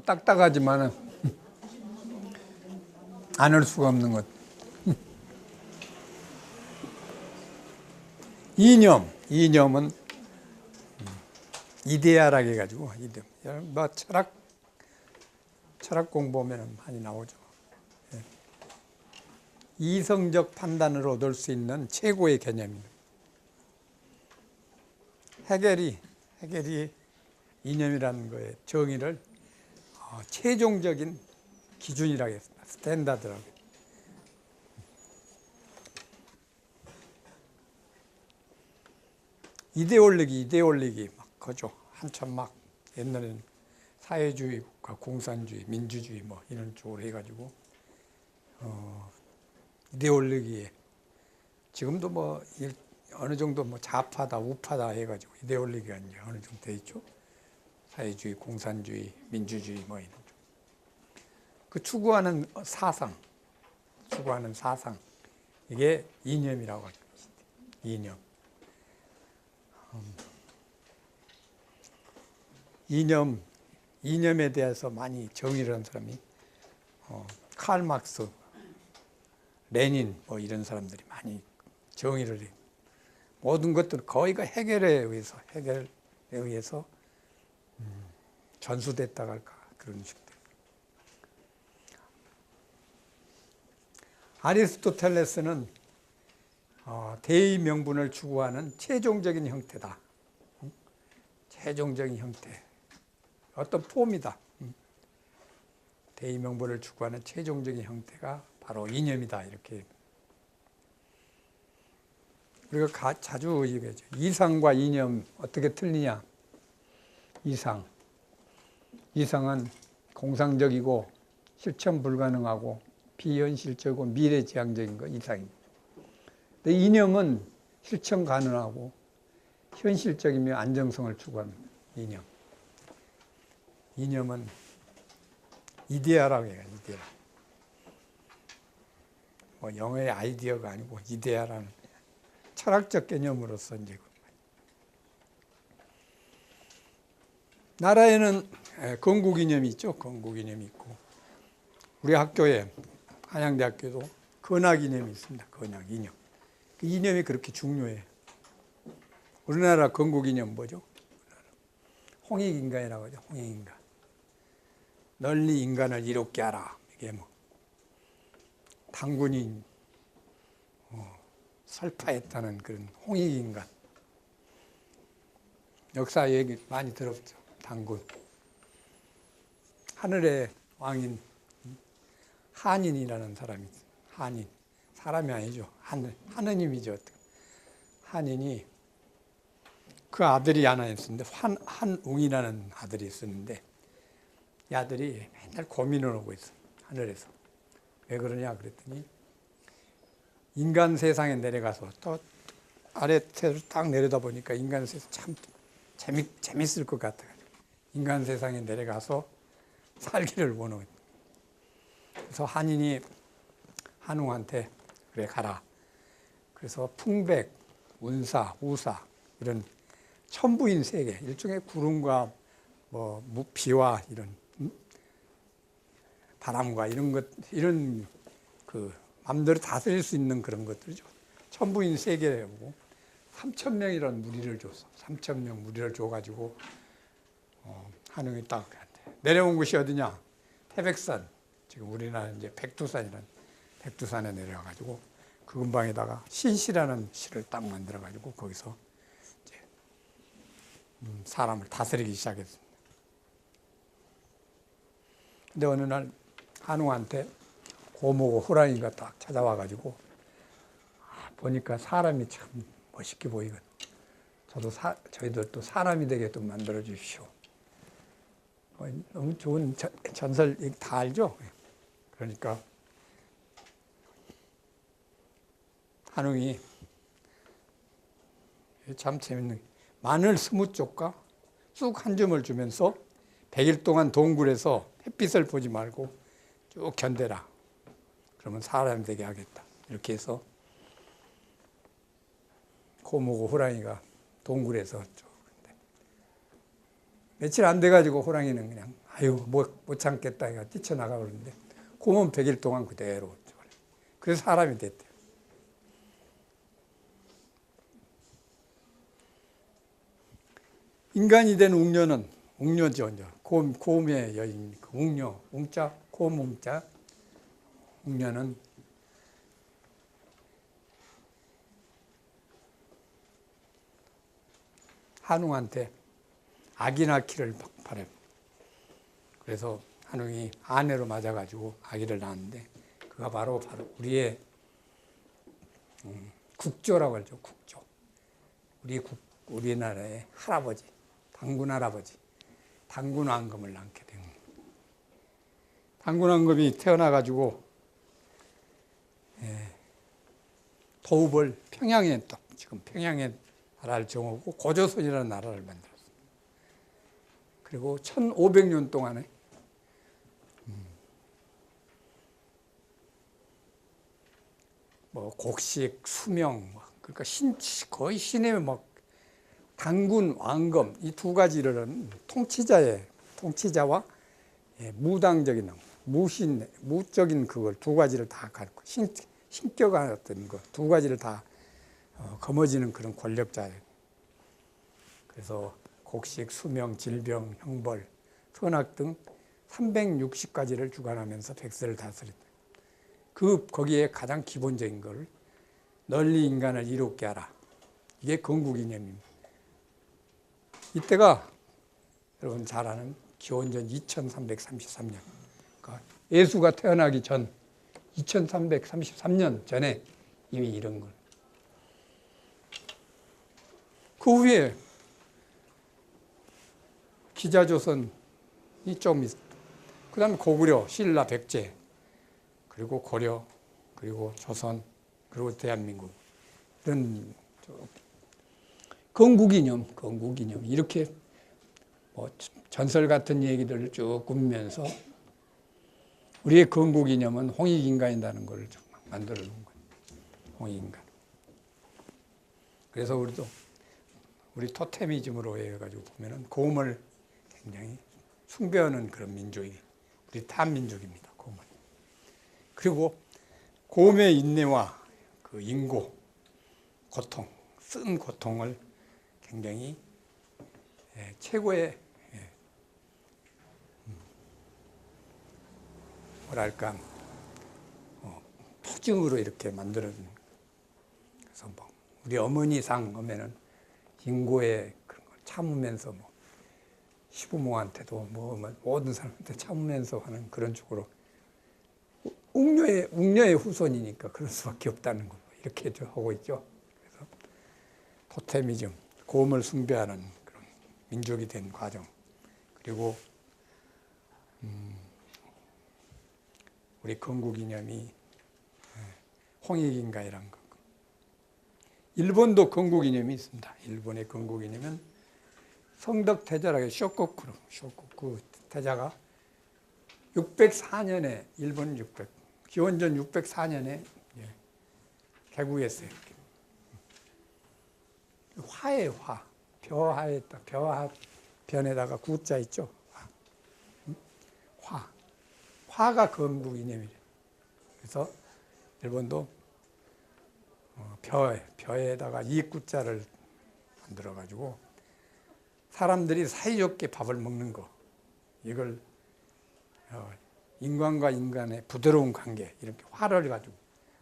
딱딱하지만은 안 할 수가 없는 것. 이념은 이데아라고 해가지고 이념. 뭐 철학 공부하면 많이 나오죠. 이성적 판단을 얻을 수 있는 최고의 개념입니다. 헤겔이 이념이라는 거의 정의를 최종적인 기준이라고 했습니다. 스탠다드라고. 이데올로기 막 거죠. 한참 막 옛날에는 사회주의 국가, 공산주의, 민주주의 뭐 이런 쪽으로 해가지고 이데올로기에 지금도 뭐 어느 정도 뭐 좌파다 우파다 해가지고 이데올로기가 이제 어느 정도 돼 있죠. 사회주의, 공산주의, 민주주의 뭐 이런 쪽. 그 추구하는 사상 이게 이념이라고 하죠. 이념에 대해서 많이 정의를 한 사람이 칼 막스, 레닌 뭐 이런 사람들이 많이 정의를 해요. 모든 것들 거의가 헤겔에 의해서 전수됐다고 할까 그런 식들. 아리스토텔레스는 대의 명분을 추구하는 최종적인 형태다. 최종적인 형태. 어떤 폼이다. 대의 명분을 추구하는 최종적인 형태가 바로 이념이다. 이렇게. 우리가 자주 얘기하죠. 이상과 이념 어떻게 틀리냐. 이상은 공상적이고 실천 불가능하고 비현실적이고 미래지향적인 거 이상입니다. 근데 이념은 실천 가능하고 현실적이며 안정성을 추구합니다. 이념은 이데아라고 해요. 이데아. 뭐 영어의 아이디어가 아니고 이데아라는 철학적 개념으로서 이제 나라에는 건국 이념이 있죠. 건국 이념이 있고 우리 학교에 한양대학교도 건학 이념이 있습니다. 건학 이념. 그 이념이 그렇게 중요해요. 우리나라 건국 이념 뭐죠? 홍익인간이라고 하죠. 홍익인간. 널리 인간을 이롭게 하라. 이게 뭐 당군이 설파했다는 그런 홍익인간. 역사 얘기 많이 들었죠. 당군. 하늘의 왕인 한인이라는 사람이 있어요. 한인. 사람이 아니죠. 하느님이죠. 한인이 그 아들이 하나 있었는데 한웅이라는 아들이 있었는데 이 아들이 맨날 고민을 하고 있어. 하늘에서. 왜 그러냐 그랬더니 인간 세상에 내려가서 또 아래태로 딱 내려다 보니까 인간 세상 참 재밌을 것 같아요. 인간 세상에 내려가서 살기를 원하고. 그래서 한인이 한웅한테 그래 가라. 그래서 풍백, 운사, 우사 이런 천부인 세계, 일종의 구름과 뭐 비와 이런 바람과 이런 그 마음대로 다스릴 수 있는 그런 것들이죠. 천부인 세계라고 3,000명이라는 무리를 줬어. 3,000명 무리를 줘가지고 한웅이 딱 내려온 곳이 어디냐? 태백산. 지금 우리나라 이제 백두산에 내려가지고 그 근방에다가 신시라는 시를 딱 만들어가지고 거기서 이제 사람을 다스리기 시작했습니다. 근데 어느 날 한웅한테 고모고 호랑이가 딱 찾아와가지고 보니까 사람이 참 멋있게 보이거든. 저희들 또 사람이 되게 또 만들어 주십시오. 너무 좋은 전설 다 알죠? 그러니까 한웅이 참 재밌는 마늘 20쪽과 쑥 한 줌을 주면서 100일 동안 동굴에서 햇빛을 보지 말고 쭉 견뎌라. 그러면 사람이 되게 하겠다. 이렇게 해서 고모고 호랑이가 동굴에서 쭉 며칠 안 돼가지고 호랑이는 그냥 아유 못 참겠다 해가 뛰쳐나가 버렸는데 그 몸 100일 동안 그대로. 그래서 사람이 됐대요. 인간이 된 웅녀는 웅녀죠. 고음의 여인이니까 웅녀, 웅자, 고음 웅자. 웅녀는 한웅한테 아기 낳기를 바래요. 그래서 한웅이 아내로 맞아가지고 아기를 낳았는데 그가 바로 우리의 국조라고 하죠. 국조. 우리나라의 할아버지, 당군 할아버지, 당군 왕검을 낳게 된 거예요. 당군 왕검이 태어나가지고 도읍을 평양에 또 지금 평양에 나라를 정하고 고조선이라는 나라를 만들었어요. 그리고 1500년 동안에 뭐 곡식, 수명, 그러니까 거의 신의 당군, 왕검 이 두 가지를 통치자와 무당적인 무적인 그걸 두 가지를 다 갖고 신격한 어떤 거 두 가지를 다 거머쥐는 그런 권력자예요. 그래서 곡식, 수명, 질병, 형벌, 선악 등 360가지를 주관하면서 백세를 다스렸다. 거기에 가장 기본적인 걸 널리 인간을 이롭게 하라. 이게 건국이념입니다. 이때가 여러분 잘 아는 기원전 2333년. 그러니까 예수가 태어나기 전 2333년 전에 이미 이런 걸. 그 후에 기자조선이 좀 있었다. 그 다음에 고구려, 신라, 백제, 그리고 고려, 그리고 조선, 그리고 대한민국. 이런 건국이념 이렇게 뭐 전설 같은 얘기들을 쭉 꾸면서 우리의 건국이념은 홍익인간이라는 걸 만들어 놓은 거예요. 홍익인간. 그래서 우리 토테미즘으로 해가지고 보면은 고음을 굉장히 숭배하는 그런 민족이 우리 탄민족입니다. 고음은. 그리고 고음의 인내와 그 인고, 고통, 쓴 고통을 굉장히 최고의 뭐랄까 표징으로 이렇게 만들어진. 그래서 뭐 우리 어머니상 하면은 인고의 그런 걸 참으면서 뭐 시부모한테도 뭐 모든 사람한테 참으면서 하는 그런 쪽으로 웅녀의 후손이니까 그럴 수밖에 없다는 거 이렇게 하고 있죠. 그래서 토테미즘, 고음을 숭배하는 그런 민족이 된 과정. 그리고 우리 건국이념이 홍익인간이라는 거. 일본도 건국이념이 있습니다. 일본의 건국이념은 성덕태자라고 쇼코쿠 태자가 604년에 일본 기원전 604년에 개국했어요. 화에 벼하에다 벼에다가 구자 있죠. 화가 건국 이념이래. 그래서 일본도 벼에다가 이구자를 만들어 가지고 사람들이 사이좋게 밥을 먹는 거, 이걸 인간과 인간의 부드러운 관계, 이렇게 화를 가지고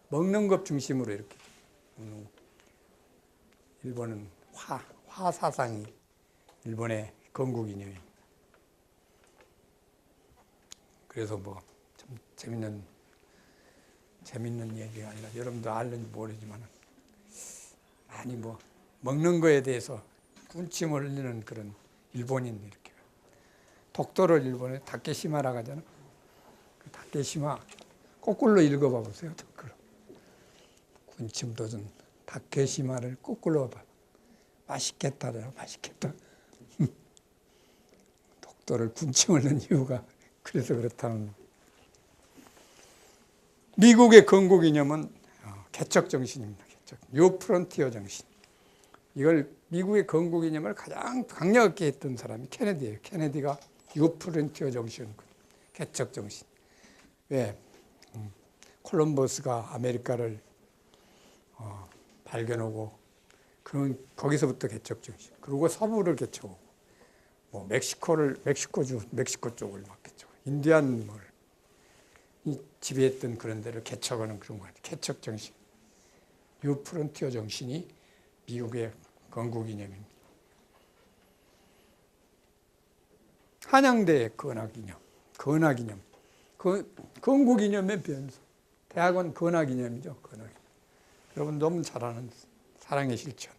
먹는 것 중심으로 이렇게 일본은 화 사상이 일본의 건국 이념입니다. 그래서 뭐 참 재밌는 얘기가 아니라 여러분도 알는지 모르지만 많이 뭐 먹는 거에 대해서 군침을 흘리는 그런 일본인 이렇게 독도를 일본에 다케시마라고 하잖아. 그 다케시마 거꾸로 읽어봐 보세요. 군침 돋은 다케시마를 거꾸로 봐. 맛있겠다래요. 맛있겠다. 독도를 군침을 넣은 이유가 그래서 그렇다는. 미국의 건국 이념은 개척 정신입니다. 뉴 프론티어 정신. 이걸 미국의 건국 이념을 가장 강력하게 했던 사람이 케네디예요. 케네디가 유프렌티어 정신, 개척 정신. 왜? 콜럼버스가 아메리카를 발견하고 그런 거기서부터 개척 정신. 그리고 서부를 개척하고 뭐 멕시코 쪽을 막 개척. 인디안 이 지배했던 그런 데를 개척하는 그런 거 같아요. 개척 정신. 유프렌티어 정신이 미국의 건국 이념입니다. 한양대의 건학 이념. 건국 이념의 변수. 대학원 건학 이념이죠. 건학. 여러분 너무 잘 아는 사랑의 실천.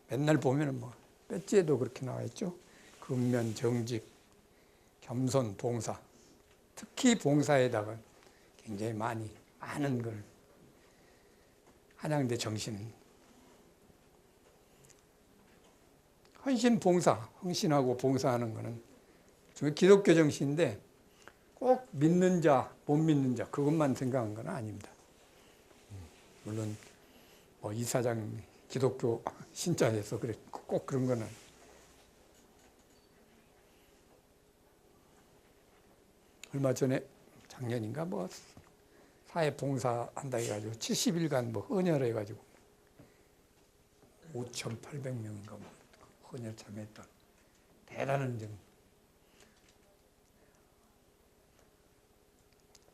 맨날 보면은 뭐 배지에도 그렇게 나와 있죠. 근면, 정직, 겸손, 봉사. 특히 봉사에다가 굉장히 많은 걸 한양대 정신. 헌신하고 봉사하는 거는 기독교 정신인데 꼭 믿는 자, 못 믿는 자 그것만 생각한 건 아닙니다. 물론 뭐 이사장 기독교 신자에서 그래 꼭 그런 거는 얼마 전에 작년인가 뭐 사회 봉사한다 해가지고 70일간 뭐 헌혈 해가지고 5,800명인가 뭐 헌혈 참여했던 대단한 점.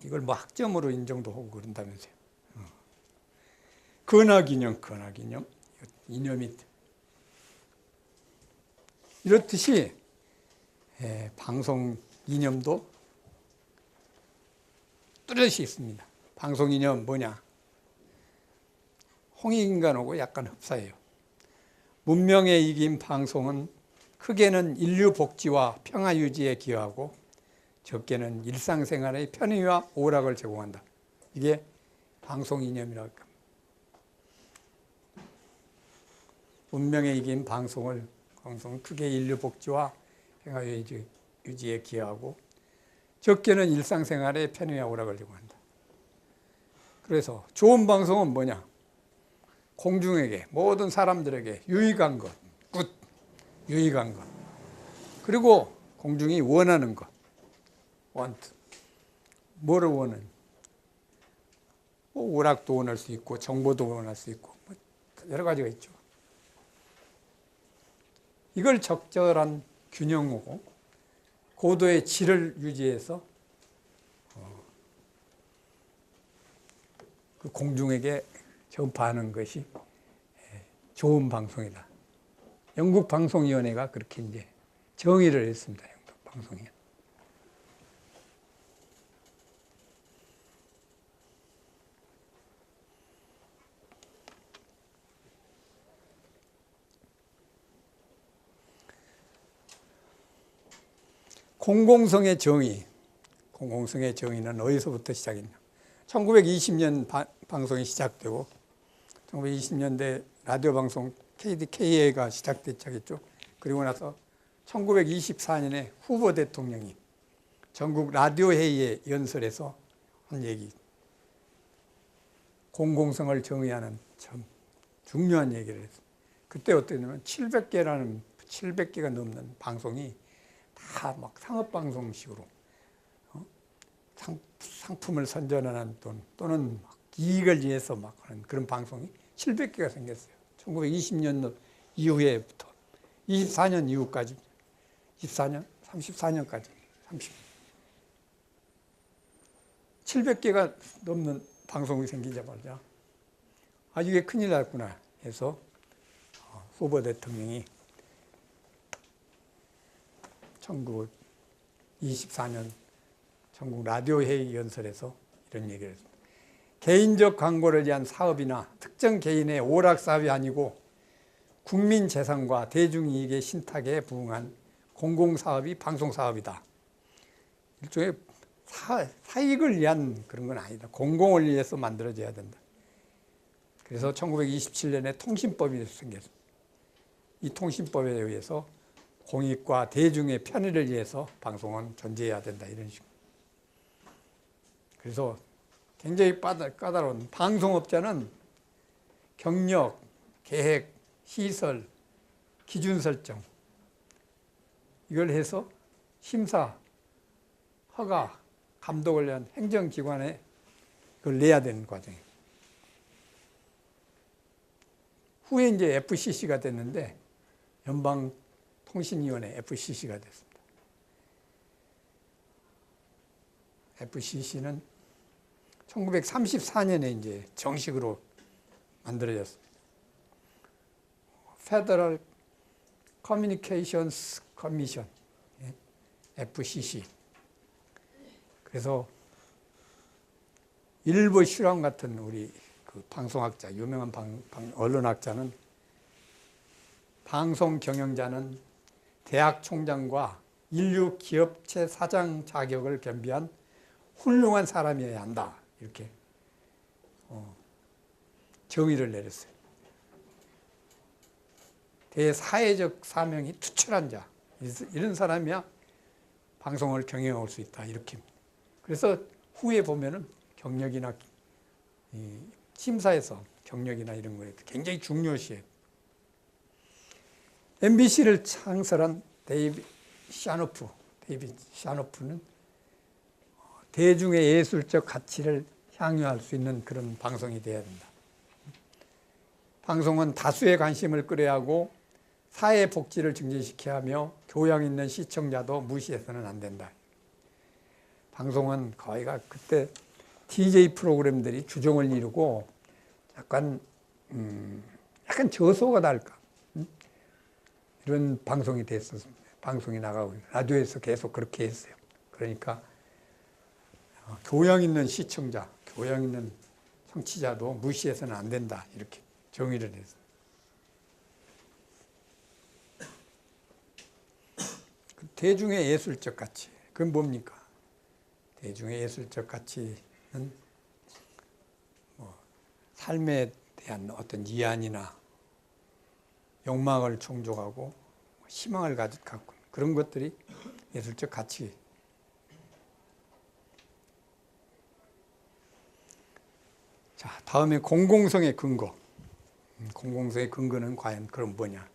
이걸 뭐 학점으로 인정도 하고 그런다면서요. 건학 이념. 이념이 이렇듯이 방송 이념도 뚜렷이 있습니다. 방송 이념 뭐냐? 홍익인간하고 약간 흡사해요. 문명에 이긴 방송은 크게는 인류 복지와 평화 유지에 기여하고 적게는 일상생활의 편의와 오락을 제공한다. 이게 방송 이념이라고 합니다. 문명에 이긴 방송은 크게 인류 복지와 평화 유지에 기여하고 적게는 일상생활의 편의와 오락을 제공한다. 그래서 좋은 방송은 뭐냐? 공중에게 모든 사람들에게 유익한 것, 유익한 것. 그리고 공중이 원하는 것, want. 뭐를 원하는? 뭐 오락도 원할 수 있고 정보도 원할 수 있고 뭐 여러 가지가 있죠. 이걸 적절한 균형으로 고도의 질을 유지해서 그 공중에게 전파하는 것이 좋은 방송이다. 영국 방송위원회가 그렇게 이제 정의를 했습니다. 영국 방송위원회. 공공성의 정의는 어디서부터 시작했냐? 1920년 방송이 시작되고 1920년대 라디오 방송 KDKA가 시작됐죠. 그리고 나서 1924년에 후보 대통령이 전국 라디오 회의에 연설해서 한 얘기, 공공성을 정의하는 참 중요한 얘기를 했어요. 그때 어땠냐면 700개가 넘는 방송이 다 막 상업방송식으로 상품을 선전하는 또는 막 이익을 위해서 막 하는 그런 방송이 700개가 생겼어요. 1920년 이후에부터 24년 이후까지 34년까지 700개가 넘는 방송이 생기자마자 이게 큰일 났구나 해서 후보 대통령이 1924년 전국 라디오 회의 연설에서 이런 얘기를 했습니다. 개인적 광고를 위한 사업이나 특정 개인의 오락 사업이 아니고 국민 재산과 대중이익의 신탁에 부응한 공공사업이 방송사업이다. 일종의 사익을 위한 그런 건 아니다. 공공을 위해서 만들어져야 된다. 그래서 1927년에 통신법이 생겼습니다. 이 통신법에 의해서 공익과 대중의 편의를 위해서 방송은 존재해야 된다. 이런 식으로. 그래서 굉장히 까다로운 방송업자는 경력, 계획, 시설, 기준 설정 이걸 해서 심사, 허가, 감독을 위한 행정기관에 그걸 내야 되는 과정이에요. 후에 이제 FCC가 됐는데 연방통신위원회 FCC가 됐습니다. FCC는 1934년에 이제 정식으로 만들어졌습니다. Federal Communications Commission, FCC. 그래서 일부 슈랑 같은 우리 그 방송학자, 유명한 언론학자는 방송 경영자는 대학 총장과 인류 기업체 사장 자격을 겸비한 훌륭한 사람이어야 한다. 이렇게 정의를 내렸어요. 대사회적 사명이 투철한 자, 이런 사람이야 방송을 경영해 올 수 있다. 이렇게. 그래서 후에 보면은 경력이나 심사에서 경력이나 이런 거에 굉장히 중요시해요. MBC를 창설한 데이빗 샤노프는 대중의 예술적 가치를 향유할 수 있는 그런 방송이 되어야 된다. 방송은 다수의 관심을 끌어야 하고 사회 복지를 증진시켜야 하며 교양 있는 시청자도 무시해서는 안 된다. 방송은 거의가 그때 DJ 프로그램들이 주종을 이루고 약간 저소가 달까 이런 방송이 됐었습니다. 방송이 나가고 라디오에서 계속 그렇게 했어요. 그러니까 교양 있는 시청자, 교양 있는 청취자도 무시해서는 안 된다. 이렇게 정의를 했어요. 대중의 예술적 가치, 그건 뭡니까? 대중의 예술적 가치는 삶에 대한 어떤 이안이나 욕망을 충족하고 희망을 갖고 그런 것들이 예술적 가치. 자, 다음에 공공성의 근거. 공공성의 근거는 과연 그럼 뭐냐?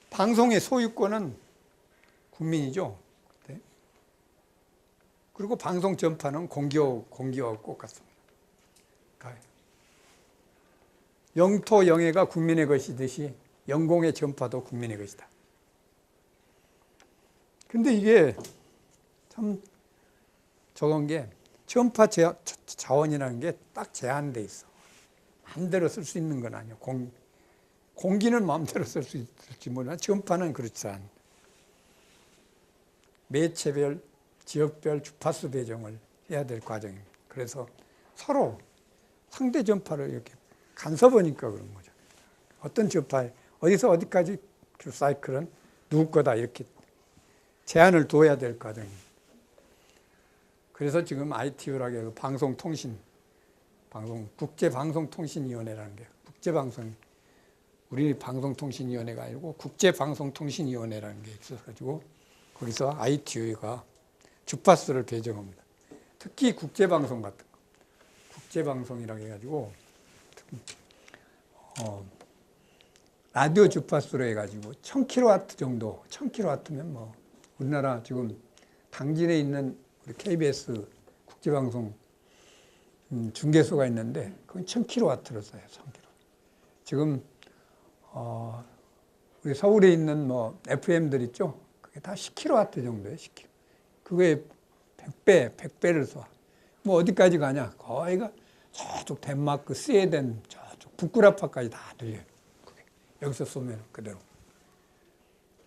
방송의 소유권은 국민이죠. 그리고 방송 전파는 공기와 꼭 같습니다. 영토 영해가 국민의 것이듯이 영공의 전파도 국민의 것이다. 근데 이게 참 저건 게 전파 자원이라는 게 딱 제한돼 있어. 마음대로 쓸 수 있는 건 아니야. 공기는 마음대로 쓸 수 있을지 몰라. 전파는 그렇지 않아. 매체별, 지역별 주파수 배정을 해야 될 과정입니다. 그래서 서로 상대 전파를 이렇게 간섭하니까 그런 거죠. 어떤 전파에 어디서 어디까지 그 사이클은 누구 거다 이렇게 제한을 둬야 될 과정입니다. 그래서 지금 ITU라고 국제방송통신위원회라는 게 국제방송 우리 방송통신위원회가 아니고 국제방송통신위원회라는 게 있어가지고 거기서 ITU가 주파수를 배정합니다. 특히 국제방송 같은 거, 국제방송이라고 해가지고 라디오 주파수로 해가지고 1000kW 정도, 1000kW면 뭐 우리나라 지금 당진에 있는 우리 KBS 국제방송 중계소가 있는데 그건 1000kW로 써요. 1000kW. 지금 우리 서울에 있는 뭐 FM들 있죠? 그게 다 10kW 정도예요. 10kW. 그거에 100배를 쏴. 뭐 어디까지 가냐? 거의가 저쪽 덴마크, 스웨덴, 저쪽 북구라파까지 다 들려요. 그게. 여기서 쏘면 그대로.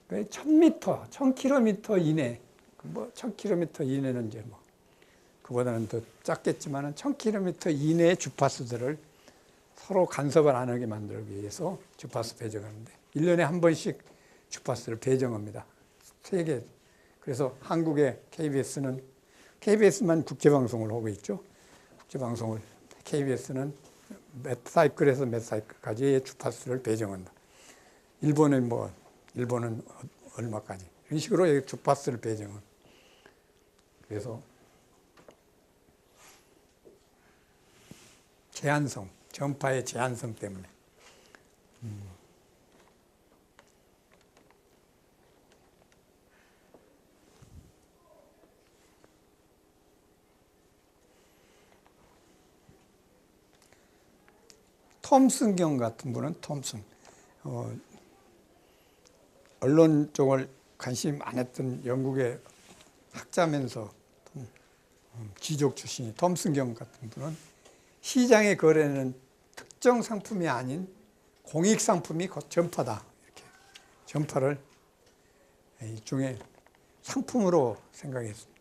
1000m, 1000km 이내, 뭐 1000km 이내는 이제 뭐 그보다는 더 작겠지만은 1000km 이내의 주파수들을 서로 간섭을 안 하게 만들기 위해서 주파수 배정하는데 1년에 한 번씩 주파수를 배정합니다. 3개. 그래서 한국의 KBS만 국제방송을 하고 있죠. 국제방송을 KBS는 몇 사이클에서 몇 사이클까지의 주파수를 배정한다. 일본은 얼마까지 이런 식으로 주파수를 배정은. 그래서 제한성, 전파의 제한성 때문에 톰슨경 같은 분은 톰슨, 언론 쪽을 관심이 많았던 영국의 학자면서 귀족 출신이 톰슨경 같은 분은 시장의 거래는 특정 상품이 아닌 공익 상품이 곧 전파다. 이렇게 전파를 일종의 상품으로 생각했습니다.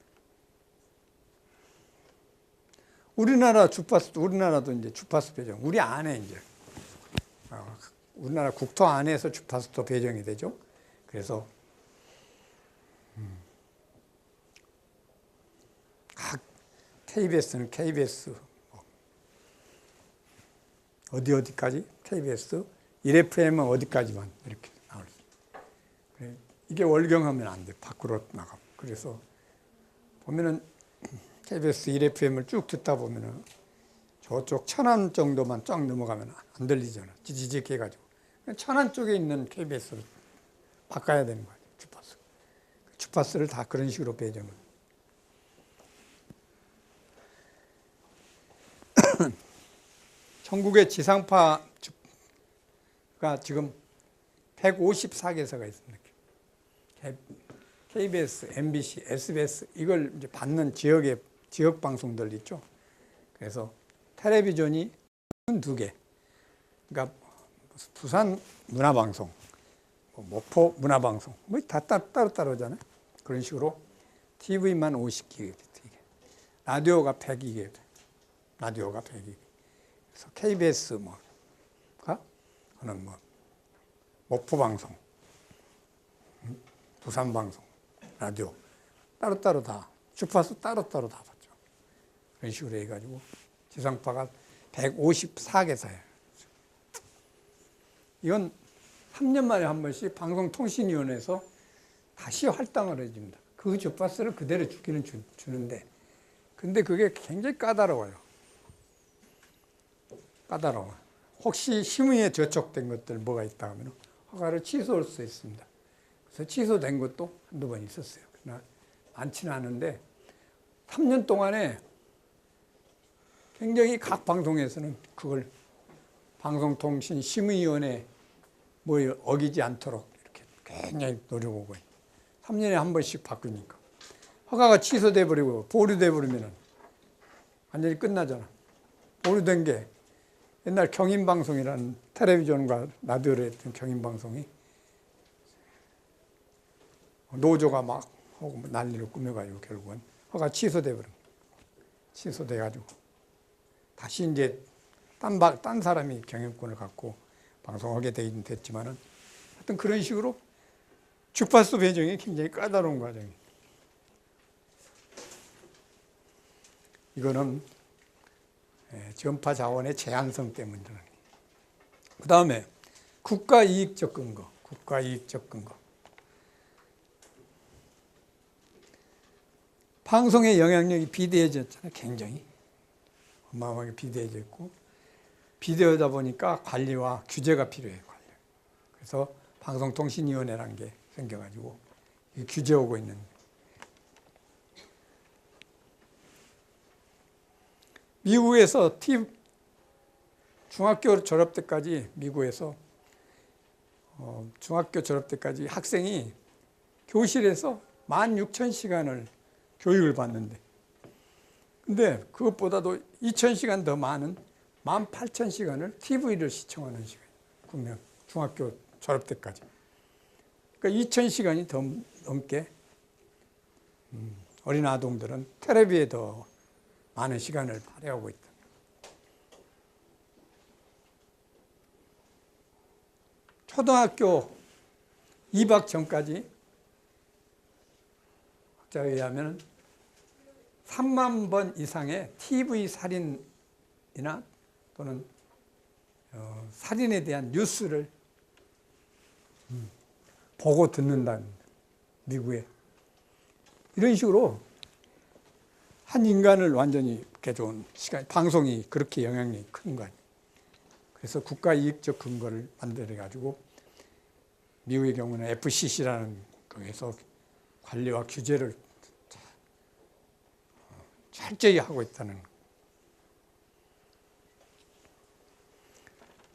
우리나라도 이제 주파수 배정, 우리 안에 이제 우리나라 국토 안에서 주파수도 배정이 되죠. 그래서 각 KBS는 KBS 어디까지 KBS 1FM은 어디까지만 이렇게 나올 수 있어요. 이게 월경하면 안 돼. 밖으로 나가. 그래서 보면은 KBS 1FM을 쭉 듣다 보면은 저쪽 천안 정도만 쫙 넘어가면 안 들리잖아. 지지직 해가지고. 천안 쪽에 있는 KBS로 바꿔야 되는 거예요. 주파수. 주파수를 다 그런 식으로 배정을. 전국의 지상파가 지금 154개사가 있습니다. KBS, MBC, SBS 이걸 이제 받는 지역 방송들 있죠. 그래서 텔레비전이 2개. 그러니까 부산 문화방송, 목포 문화방송 뭐 다 따로따로잖아요. 그런 식으로 TV만 50개, 라디오가 102개, 라디오가 102개. 그래서 KBS 하는 목포 방송, 부산 방송, 라디오 따로따로 다 주파수 따로따로 다 받죠. 그런 식으로 해가지고 지상파가 154개사예요. 이건 3년 만에 한 번씩 방송통신위원회에서 다시 할당을 해줍니다. 그 주파수를 그대로 주기는 주는데, 근데 그게 굉장히 까다로워요. 까다로워. 혹시 심의에 저촉된 것들 뭐가 있다 하면 허가를 취소할 수 있습니다. 그래서 취소된 것도 한두 번 있었어요. 그러나 많지는 않은데 3년 동안에 굉장히 각 방송에서는 그걸 방송통신심의위원회 어기지 않도록 이렇게 굉장히 노력하고 3년에 한 번씩 바꾸니까 허가가 취소돼 버리고 보류돼 버리면 완전히 끝나잖아. 보류된 게 옛날 경인방송이라는 텔레비전과 라디오를 했던 경인방송이 노조가 막 하고 난리를 꾸며가지고 결국은 허가 취소돼 버린 거예요. 취소돼가지고 다시 이제 딴 사람이 경영권을 갖고 방송하게 되긴 됐지만은 하여튼 그런 식으로 주파수 배정이 굉장히 까다로운 과정이에요. 이거는 전파 자원의 제한성 때문이라는. 그 다음에 국가 이익적 근거. 방송의 영향력이 비대해졌잖아요. 굉장히 어마어마하게 비대해졌고, 비대하다 보니까 관리와 규제가 필요해요. 그래서 방송통신위원회라는 게 생겨가지고 규제하고 있는. 미국에서 중학교 졸업 때까지, 미국에서 중학교 졸업 때까지 학생이 교실에서 16,000시간을 교육을 받는데, 근데 그것보다도 2,000시간 더 많은 18,000시간을 TV를 시청하는 시간이에요. 중학교 졸업 때까지. 그러니까 2,000시간이 더 넘게 어린 아동들은 텔레비에 더 많은 시간을 발휘하고 있다. 초등학교 입학 전까지 학자에 의하면 3만 번 이상의 TV 살인이나 또는 살인에 대한 뉴스를 보고 듣는다는, 미국에. 이런 식으로 한 인간을 완전히 개조한 시간, 방송이 그렇게 영향력이 큰 거 아니에요. 그래서 국가 이익적 근거를 만들어가지고 미국의 경우는 FCC라는 거에서 관리와 규제를 철저히 하고 있다는 거.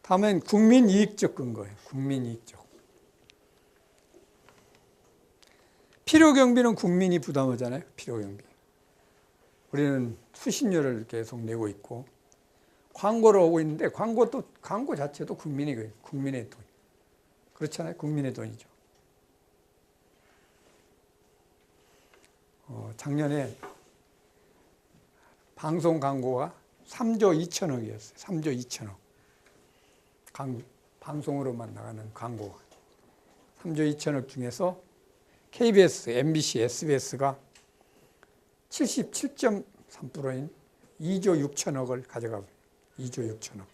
다음엔 국민이익적 근거예요. 국민이익적. 필요경비는 국민이 부담하잖아요. 필요경비. 우리는 수신료를 계속 내고 있고 광고를 하고 있는데 광고 자체도 국민의 돈. 그렇잖아요. 국민의 돈이죠. 작년에 방송 광고가 3조 2천억이었어요. 3조 2천억. 방송으로만 나가는 광고가. 3조 2천억 중에서 KBS, MBC, SBS가 77.3%인 2조 6천억을 가져가고 2조 6천억.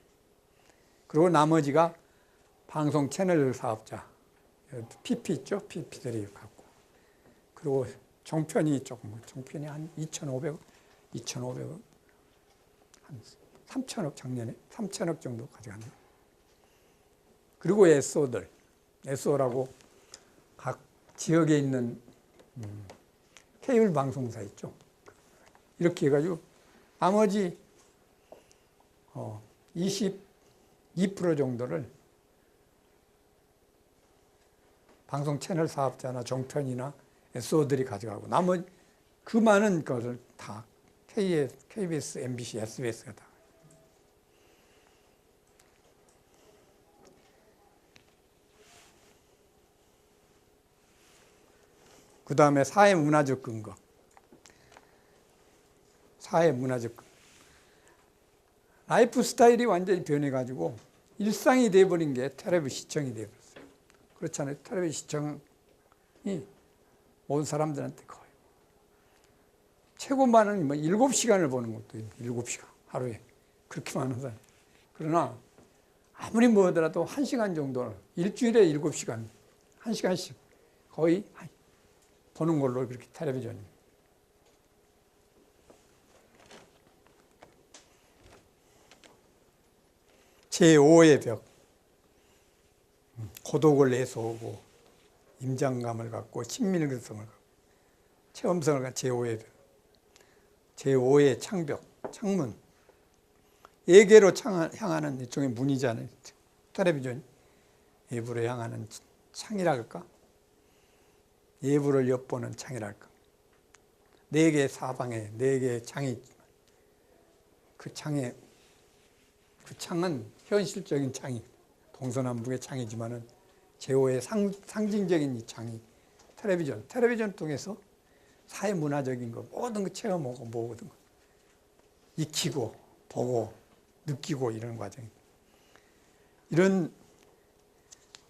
그리고 나머지가 방송 채널 사업자, PP 있죠? PP들이 갖고. 그리고 종편이 종편이 한 2,500억, 한 3천억 작년에 3천억 정도 가져갔네요. 그리고 SO라고 각 지역에 있는 케이블 방송사 있죠. 이렇게 해가지고 나머지 22% 정도를 방송 채널 사업자나 종편이나 SO들이 가져가고 나머지 그 많은 것을 다 KBS, MBC, SBS가 다. 그 다음에 사회문화적 근거. 사회문화적 근거. 라이프 스타일이 완전히 변해가지고 일상이 돼버린 게 텔레비 시청이 돼버렸어요. 그렇잖아요. 텔레비 시청이 모든 사람들한테 거의. 최고 많은 7시간을 보는 것도 7시간 하루에. 그렇게 많은 사람. 그러나 아무리 뭐더라도 1시간 정도는 일주일에 7시간, 1시간씩 거의 보는 걸로 그렇게 텔레비전이. 제5의 벽. 고독을 해소하고 임장감을 갖고 친밀성을 갖고 체험성을 갖고 제5의 벽. 제5의 창문. 예계로 향하는 일종의 문이잖아요. 텔레비전 예부로 향하는 창이랄까? 예부를 엿보는 창이랄까? 4개 사방에 4개의 창이 있지만 그 창은 현실적인 창이 동서남북의 창이지만은 제5의 상징적인 이 창이 텔레비전 통해서 사회문화적인 거 모든 거 체험하고 모든 거 익히고 보고 느끼고 이런 과정. 이런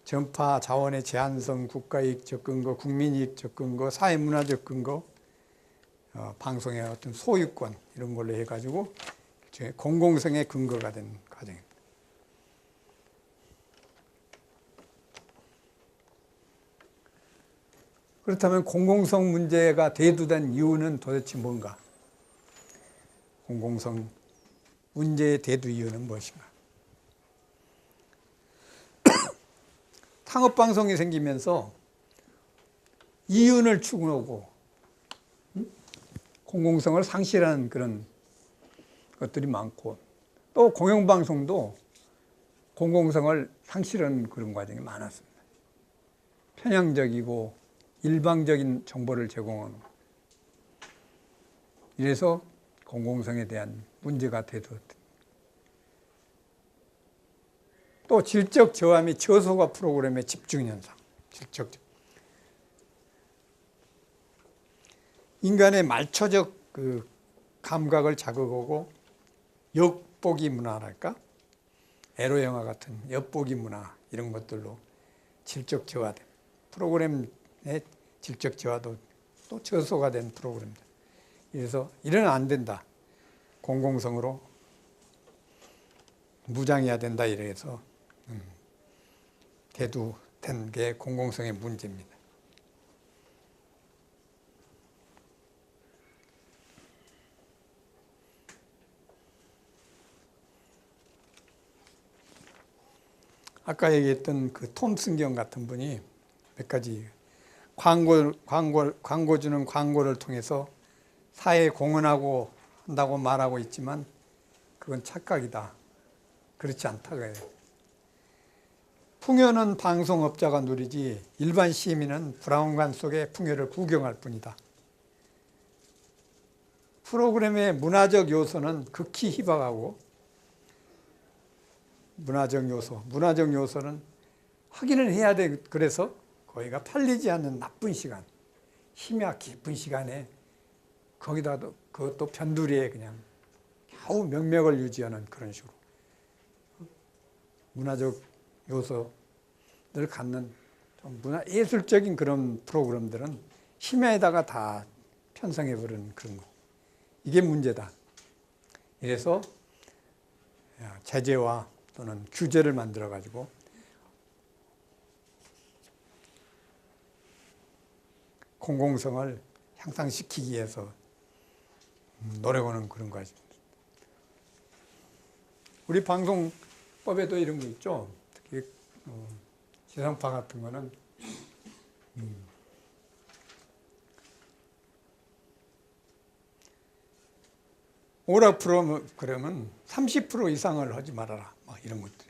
전파 자원의 제한성, 국가이익적 근거, 국민이익적 근거, 사회문화적 근거, 방송의 어떤 소유권 이런 걸로 해가지고 공공성의 근거가 된 과정입니다. 그렇다면 공공성 문제가 대두된 이유는 도대체 뭔가? 공공성 문제의 대두 이유는 무엇인가? 상업방송이 생기면서 이윤을 추구하고 공공성을 상실하는 그런 것들이 많고 또 공영방송도 공공성을 상실하는 그런 과정이 많았습니다. 편향적이고 일방적인 정보를 제공하는 이래서 공공성에 대한 문제가 대두됐다. 또 질적 저하 및 저소가 프로그램의 집중 현상. 인간의 말초적 그 감각을 자극하고 엿보기 문화랄까? 에로 영화 같은 엿보기 문화 이런 것들로 질적 저하된 프로그램의 질적 저하도 또 저소가 된 프로그램들. 그래서 이래는 안 된다. 공공성으로 무장해야 된다 이래서 대두된 게 공공성의 문제입니다. 아까 얘기했던 그 톰슨경 같은 분이 몇 가지 광고주는 광고를 통해서 사회에 공헌하고 한다고 말하고 있지만 그건 착각이다. 그렇지 않다고 해요. 풍요는 방송업자가 누리지 일반 시민은 브라운관 속의 풍요를 구경할 뿐이다. 프로그램의 문화적 요소는 극히 희박하고 문화적 요소는 확인을 해야 돼. 그래서 거기가 팔리지 않는 나쁜 시간, 심야 깊은 시간에 거기다 그것도 변두리에 그냥 겨우 명맥을 유지하는 그런 식으로 문화적 요소를 갖는 좀 문화 예술적인 그런 프로그램들은 심야에다가 다 편성해버리는 그런 거. 이게 문제다. 이래서 제재와 또는 규제를 만들어 가지고 공공성을 향상시키기 위해서 노력하는 그런 것입니다. 우리 방송법에도 이런 거 있죠. 특히 지상파 같은 거는 오락 프로그램은 30% 이상을 하지 말아라. 막 이런 것들.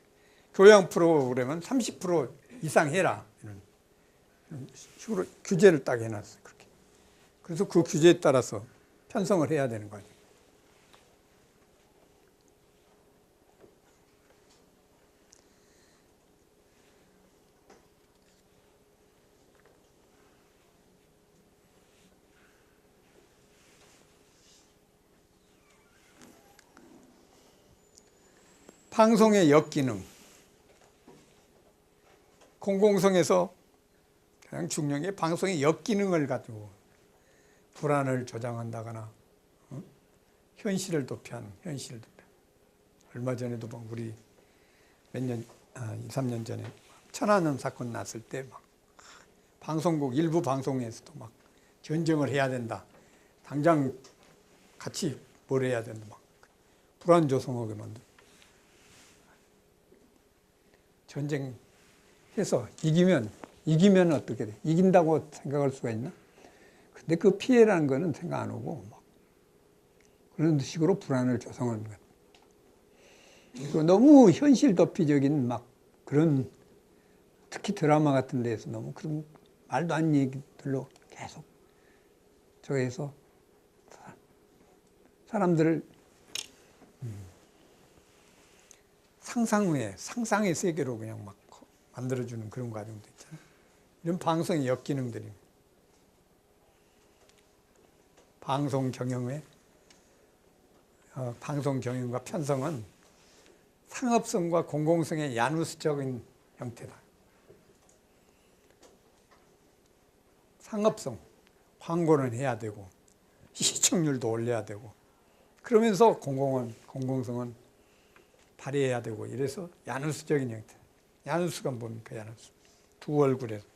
교양 프로그램은 30% 이상 해라. 이런 식으로 규제를 딱 해놨어요. 그렇게. 그래서 그 규제에 따라서 편성을 해야 되는 거죠. 방송의 역기능. 공공성에서 가장 중요한 게 방송의 역기능을 가지고 불안을 조장한다거나 현실을 도피하는. 얼마 전에도 막 우리 몇 년, 2, 3년 전에 천안함 사건 났을 때 막 방송국 일부 방송에서도 막 전쟁을 해야 된다. 당장 같이 뭘 해야 된다. 막 불안 조성하게 만든. 전쟁해서 이기면 어떻게 돼? 이긴다고 생각할 수가 있나? 근데 그 피해라는 거는 생각 안 하고 막 그런 식으로 불안을 조성하는 거야. 그리고 너무 현실 도피적인 막 그런 특히 드라마 같은 데에서 너무 그런 말도 안 되는 얘기들로 계속 저기에서 사람들을 상상의 세계로 그냥 막 만들어주는 그런 과정도 있잖아요. 이런 방송의 역기능들입니다. 방송 경영과 편성은 상업성과 공공성의 야누스적인 형태다. 상업성, 광고는 해야 되고 시청률도 올려야 되고 그러면서 공공성은 발휘해야 되고 이래서 야누스적인 형태. 야누스가 뭡니까? 야누스. 두 얼굴에서.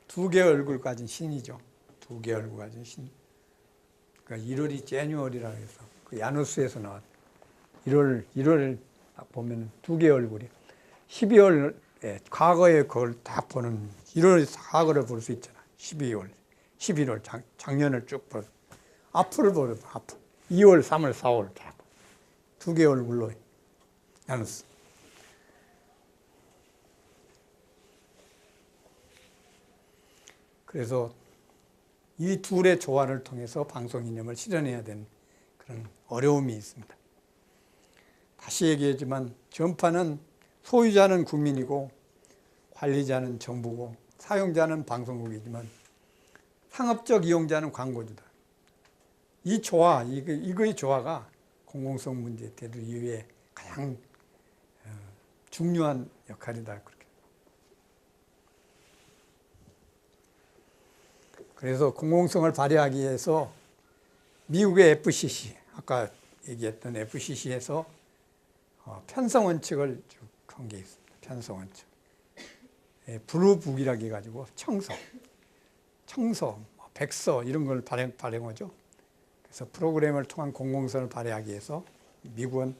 두 개의 얼굴 가진 신이죠. 두 개의 얼굴 가진 신. 그러니까 1월이 제뉴얼이라고 해서 그 야누스에서 나왔. 1월 보면 두 개의 얼굴이. 12월 과거의 그걸 다 보는 1월 과거를 볼 수 있잖아. 12월, 11월 작년을 쭉 볼. 앞을 보려. 앞. 2월, 3월, 4월 다. 두 개의 얼굴로 야누스. 그래서 이 둘의 조화를 통해서 방송 이념을 실현해야 되는 그런 어려움이 있습니다. 다시 얘기하지만 전파는 소유자는 국민이고 관리자는 정부고 사용자는 방송국이지만 상업적 이용자는 광고주다. 이 조화, 이거의 조화가 공공성 문제 대를 이후에 가장 중요한 역할이다. 그렇게. 그래서 공공성을 발휘하기 위해서 미국의 FCC, 아까 얘기했던 FCC에서 편성 원칙을 쭉 한 게 있습니다. 편성 원칙. 블루북이라고 해가지고 청서, 백서 이런 걸 발행하죠. 그래서 프로그램을 통한 공공성을 발휘하기 위해서 미국은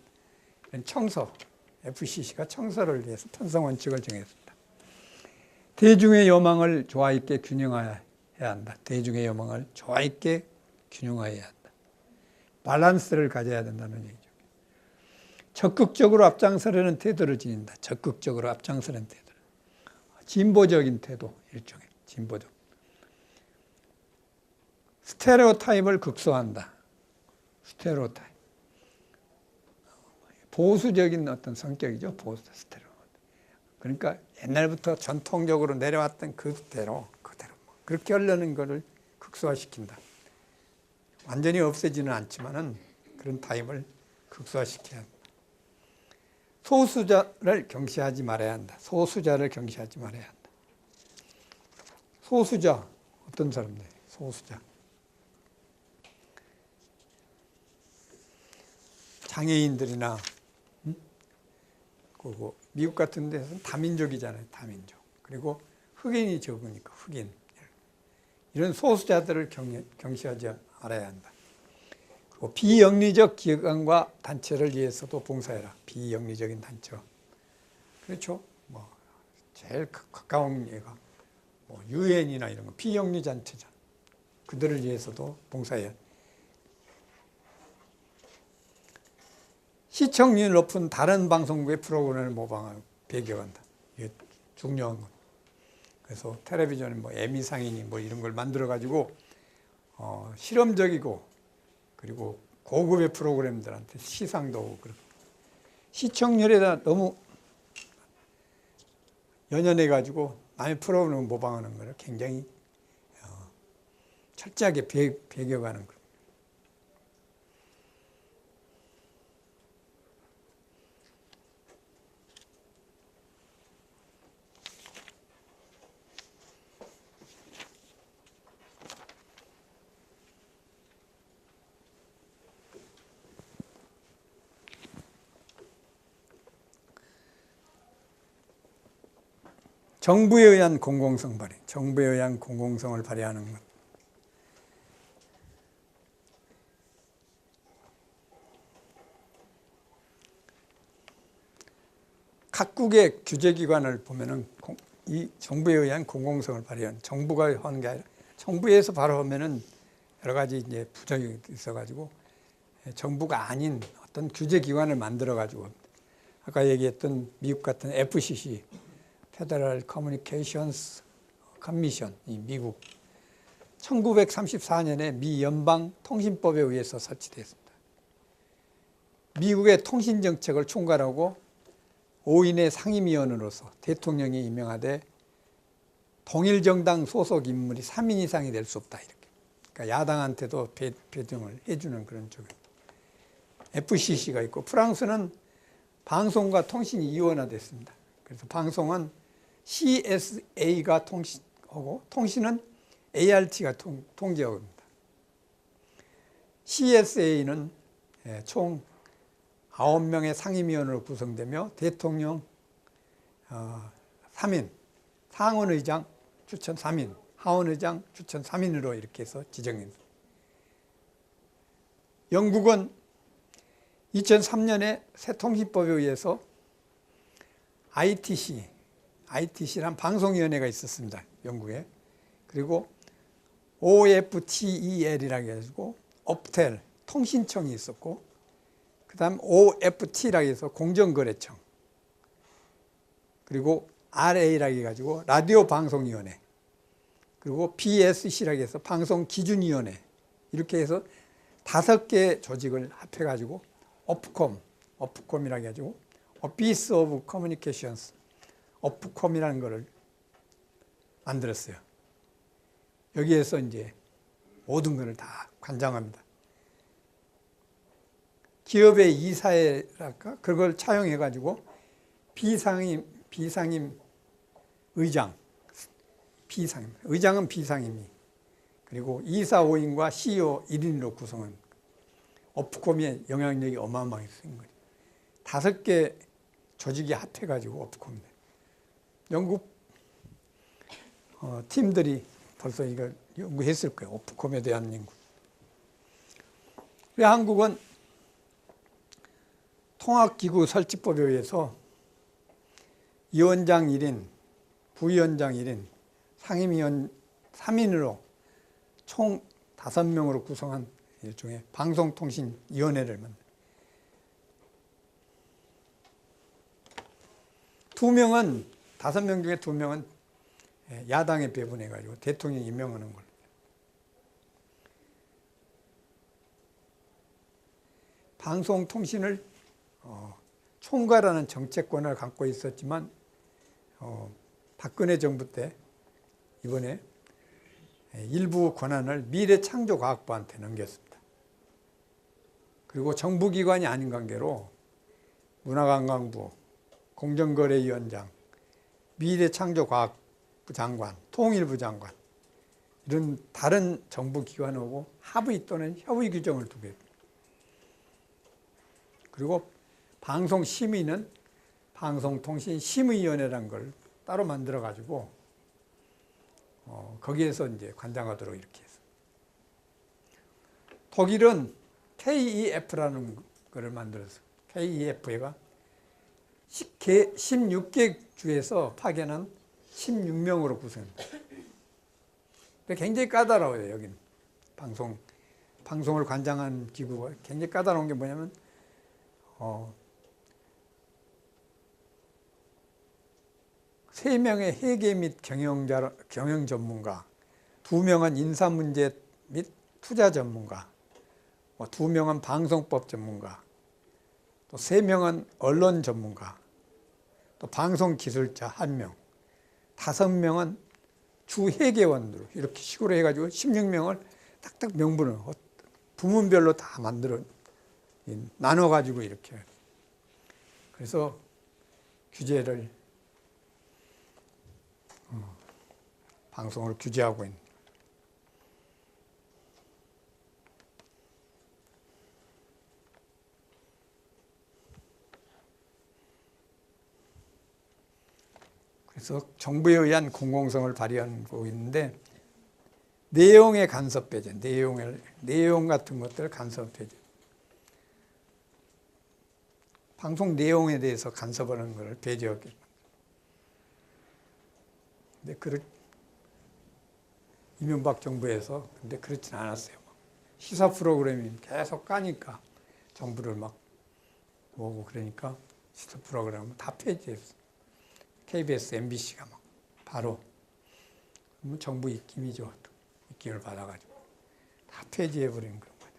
청서, FCC가 청서를 위해서 편성 원칙을 정했습니다. 대중의 여망을 조화 있게 균형해야 한다. 대중의 여망을 조화 있게 균형해야 한다. 밸런스를 가져야 된다는 얘기죠. 적극적으로 앞장서려는 태도를 지닌다. 적극적으로 앞장서는 태도. 진보적인 태도, 일종의 진보적. 스테레오타입을 극소화한다. 스테레오타입. 보수적인 어떤 성격이죠. 보수 스테레오. 그러니까 옛날부터 전통적으로 내려왔던 그대로 그렇게 하려는 것을 극소화시킨다. 완전히 없애지는 않지만은 그런 타입을 극소화시켜야 한다. 소수자를 경시하지 말아야 한다. 소수자를 경시하지 말아야 한다. 소수자, 어떤 사람들? 소수자. 장애인들이나, 그리고 미국 같은 데서는 다민족이잖아요. 다민족. 그리고 흑인이 적으니까 흑인. 이런 소수자들을 경시하지 말아야 한다. 그리고 비영리적 기관과 단체를 위해서도 봉사해라. 비영리적인 단체와. 그렇죠. 뭐 제일 가까운 얘가 뭐 유엔이나 이런 거 비영리 단체잖아. 그들을 위해서도 봉사해야. 시청률 높은 다른 방송국의 프로그램을 모방하고 배경한다. 이게 중요한 거. 그래서 텔레비전에 뭐 에미상이니 뭐 이런 걸 만들어 가지고 실험적이고 그리고 고급의 프로그램들한테 시상도 하고 그렇고 시청률에다 너무 연연해 가지고 남의 프로그램을 모방하는 것을 굉장히 철저하게 배겨가는 거. 정부에 의한 공공성 발휘, 정부에 의한 공공성을 발휘하는 것. 각국의 규제기관을 보면은 이 정부에 의한 공공성을 발휘하는, 정부가 하는 게 아니라 정부에서 바로 하면은 여러 가지 이제 부정이 있어가지고 정부가 아닌 어떤 규제기관을 만들어가지고 아까 얘기했던 미국 같은 FCC 페더럴 커뮤니케이션스 커미션, 이 미국 1934년에 미 연방 통신법에 의해서 설치됐습니다. 미국의 통신 정책을 총괄하고 5인의 상임위원으로서 대통령이 임명하되 통일정당 소속 인물이 3인 이상이 될 수 없다. 이렇게. 그러니까 야당한테도 배정을 해주는 그런 쪽입니다. FCC가 있고 프랑스는 방송과 통신이 이원화됐습니다. 그래서 방송은 CSA가 통신하고 통신은 ART가 통제하고 있습니다. CSA는 총 9명의 상임위원으로 구성되며 대통령 3인, 상원의장 추천 3인, 하원의장 추천 3인으로 이렇게 해서 지정됩니다. 영국은 2003년에 새 통신법에 의해서 ITC란 방송위원회가 있었습니다. 영국에. 그리고 OFTEL이라고 해가지고 업텔, 통신청이 있었고 그 다음 OFT라고 해서 공정거래청 그리고 RA라고 해가지고 라디오 방송위원회 그리고 BSC라고 해서 방송기준위원회 이렇게 해서 5개 조직을 합해가지고 오프콤이라고 해가지고 Office of Communications 오프콤이라는 것을 만들었어요. 여기에서 이제 모든 것을 다 관장합니다. 기업의 이사회랄까 그걸 차용해가지고 비상임 의장, 의장은 비상임이 그리고 이사 5인과 CEO 1인으로 구성한 오프콤의 영향력이 어마어마하게 쓴 거예요. 5개 조직이 합해가지고 오프콤입니다. 영국 팀들이 벌써 이걸 연구했을 거예요. 오프콤에 대한 연구. 그래 한국은 통합기구 설치법에 의해서 위원장 1인, 부위원장 1인, 상임위원 3인으로 총 5명으로 구성한 일종의 방송통신위원회를 만듭니다. 2명은 5명 중에 2명은 야당에 배분해가지고 대통령이 임명하는 걸로. 방송통신을 총괄하는 정책권을 갖고 있었지만 박근혜 정부 때 이번에 일부 권한을 미래창조과학부한테 넘겼습니다. 그리고 정부기관이 아닌 관계로 문화관광부, 공정거래위원장, 미래창조과학부 장관, 통일부 장관 이런 다른 정부기관하고 합의 또는 협의 규정을 두게 됩니다. 그리고 방송심의는 방송통신심의위원회라는 걸 따로 만들어가지고 거기에서 이제 관장하도록 이렇게 했어요. 독일은 KEF라는 거를 만들었어요. KEF가 16개 주에서 파견한 16명으로 구성합니다. 굉장히 까다로워요, 여기는. 방송을 관장한 기구가 굉장히 까다로운 게 뭐냐면, 3명의 회계 및 경영 전문가, 2명은 인사 문제 및 투자 전문가, 2명은 방송법 전문가, 또 3명은 언론 전문가, 또 방송 기술자 1명, 5명은 주 회계원으로 이렇게 식으로 해가지고 16명을 딱딱 명분을 부문별로 다 만들어 나눠가지고 이렇게. 그래서 규제를 방송을 규제하고 있는. 그래서 정부에 의한 공공성을 발휘하고 있는데 내용의 간섭 배제, 내용 같은 것들 간섭 배제. 방송 내용에 대해서 간섭하는 것을 배제하기. 근데 이명박 정부에서 근데 그렇진 않았어요. 시사 프로그램이 계속 까니까 정부를 막 오고 그러니까 시사 프로그램을 다 폐지했어요. KBS, MBC가 막 바로 정부 입김이죠. 입김을 받아가지고 다 폐지해버리는 그런 거죠.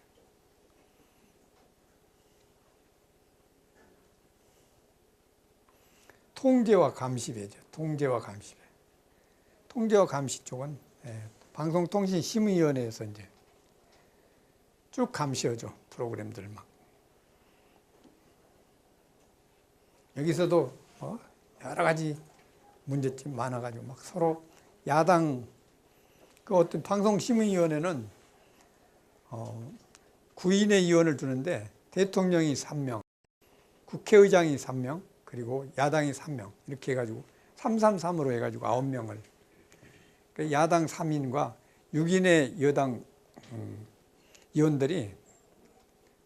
통제와 감시 배제, 통제와 감시 배제. 통제와 감시 쪽은 방송통신심의위원회에서 이제 쭉 감시하죠. 프로그램들 막. 여기서도 여러 가지 문제점 많아가지고 막 서로 야당 그 어떤 방송심의위원회는 9인의 위원을 두는데 대통령이 3명, 국회의장이 3명, 그리고 야당이 3명 이렇게 해가지고 333으로 해가지고 9명을 야당 3인과 6인의 여당 의원들이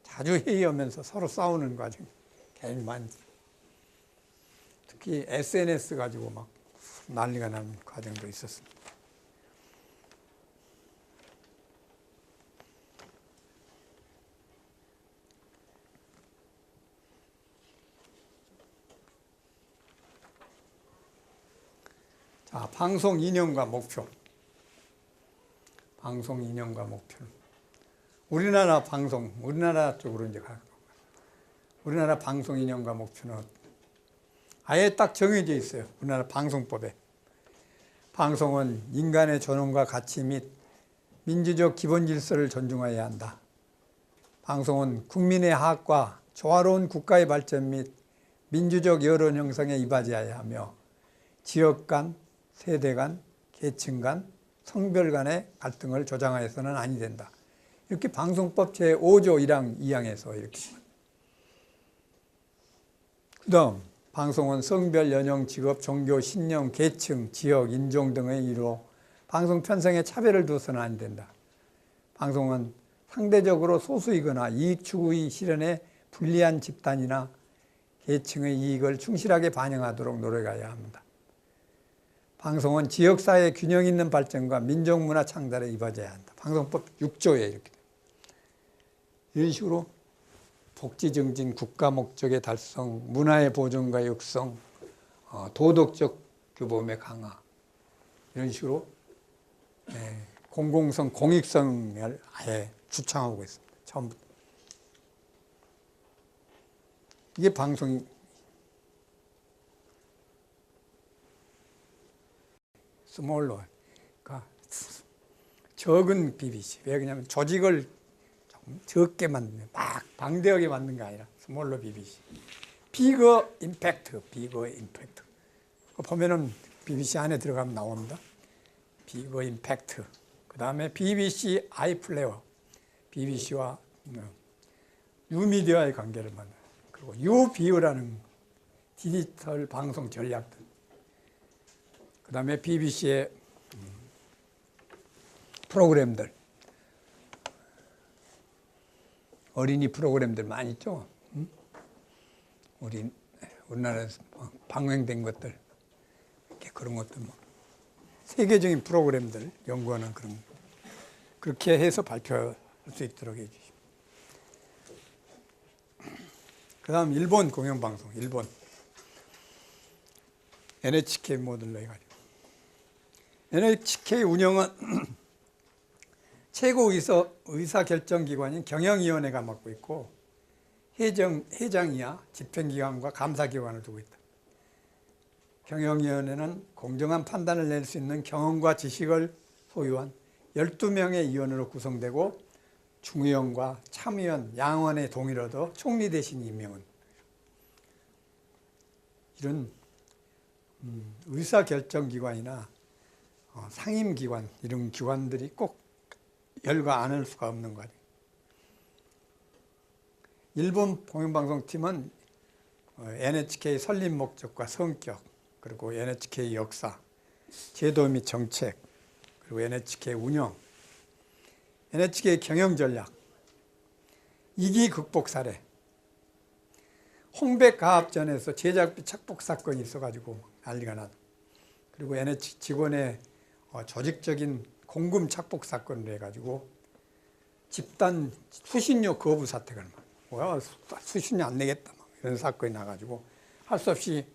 자주 회의하면서 서로 싸우는 과정이 굉장히 많죠. 특히 SNS 가지고 막 난리가 나는 과정도 있었습니다. 자, 방송 이념과 목표. 방송 이념과 목표는 우리나라 쪽으로 이제 가고 우리나라 방송 이념과 목표는 아예 딱 정해져 있어요. 우리나라 방송법에. 방송은 인간의 존엄과 가치 및 민주적 기본 질서를 존중해야 한다. 방송은 국민의 화합과 조화로운 국가의 발전 및 민주적 여론 형성에 이바지해야 하며 지역 간, 세대 간, 계층 간, 성별 간의 갈등을 조장하여서는 아니 된다. 이렇게 방송법 제5조 1항 2항에서 이렇게. 그 다음 방송은 성별, 연령, 직업, 종교, 신념, 계층, 지역, 인종 등의 이유로 방송 편성에 차별을 두어서는 안 된다. 방송은 상대적으로 소수이거나 이익 추구의 실현에 불리한 집단이나 계층의 이익을 충실하게 반영하도록 노력해야 합니다. 방송은 지역사회 균형 있는 발전과 민족문화 창달에 이바지해야 한다. 방송법 6조에 이렇게. 이런 식으로 복지 증진, 국가 목적의 달성, 문화의 보존과 육성, 도덕적 규범의 강화 이런 식으로 공공성, 공익성을 아예 주창하고 있습니다. 처음부터. 이게 방송이 스몰로, 그러니까 적은 BBC. 왜 그러냐면 조직을 조금 적게 만드는, 막 방대하게 만든 게 아니라 스몰로 BBC. 비거 임팩트, 비거 임팩트. 보면은 BBC 안에 들어가면 나옵니다. 비거 임팩트. 그 다음에 BBC 아이플레어, BBC와 뉴미디어의 관계를 만드는, 그리고 유비어라는 디지털 방송 전략들. 그 다음에 BBC의 프로그램들, 어린이 프로그램들 많이 있죠. 우리나라에서 방영된 것들, 이렇게 그런 것들, 세계적인 프로그램들 연구하는 그런, 그렇게 해서 발표할 수 있도록 해주십시오. 그 다음 일본 공영방송, 일본 NHK 모델로 해가지고, NHK 운영은 최고 의사결정기관인 경영위원회가 맡고 있고, 회장이야 집행기관과 감사기관을 두고 있다. 경영위원회는 공정한 판단을 낼 수 있는 경험과 지식을 소유한 12명의 위원으로 구성되고, 중의원과 참의원, 양원의 동의를 얻어 총리 대신 임명은. 이런 의사결정기관이나 상임기관, 이런 기관들이 꼭 열과 안 할 수가 없는 거죠. 일본 공영방송팀은 NHK 설립 목적과 성격, 그리고 NHK 역사, 제도 및 정책, 그리고 NHK 운영, NHK 경영 전략, 위기 극복 사례, 홍백가합전에서 제작비 착복 사건이 있어가지고 난리가 났다. 그리고 NHK 직원의 조직적인 공금 착복 사건을 해가지고 집단 수신료 거부 사태가 뭐야, 수신료 안 내겠다, 이런 사건이 나가지고 할 수 없이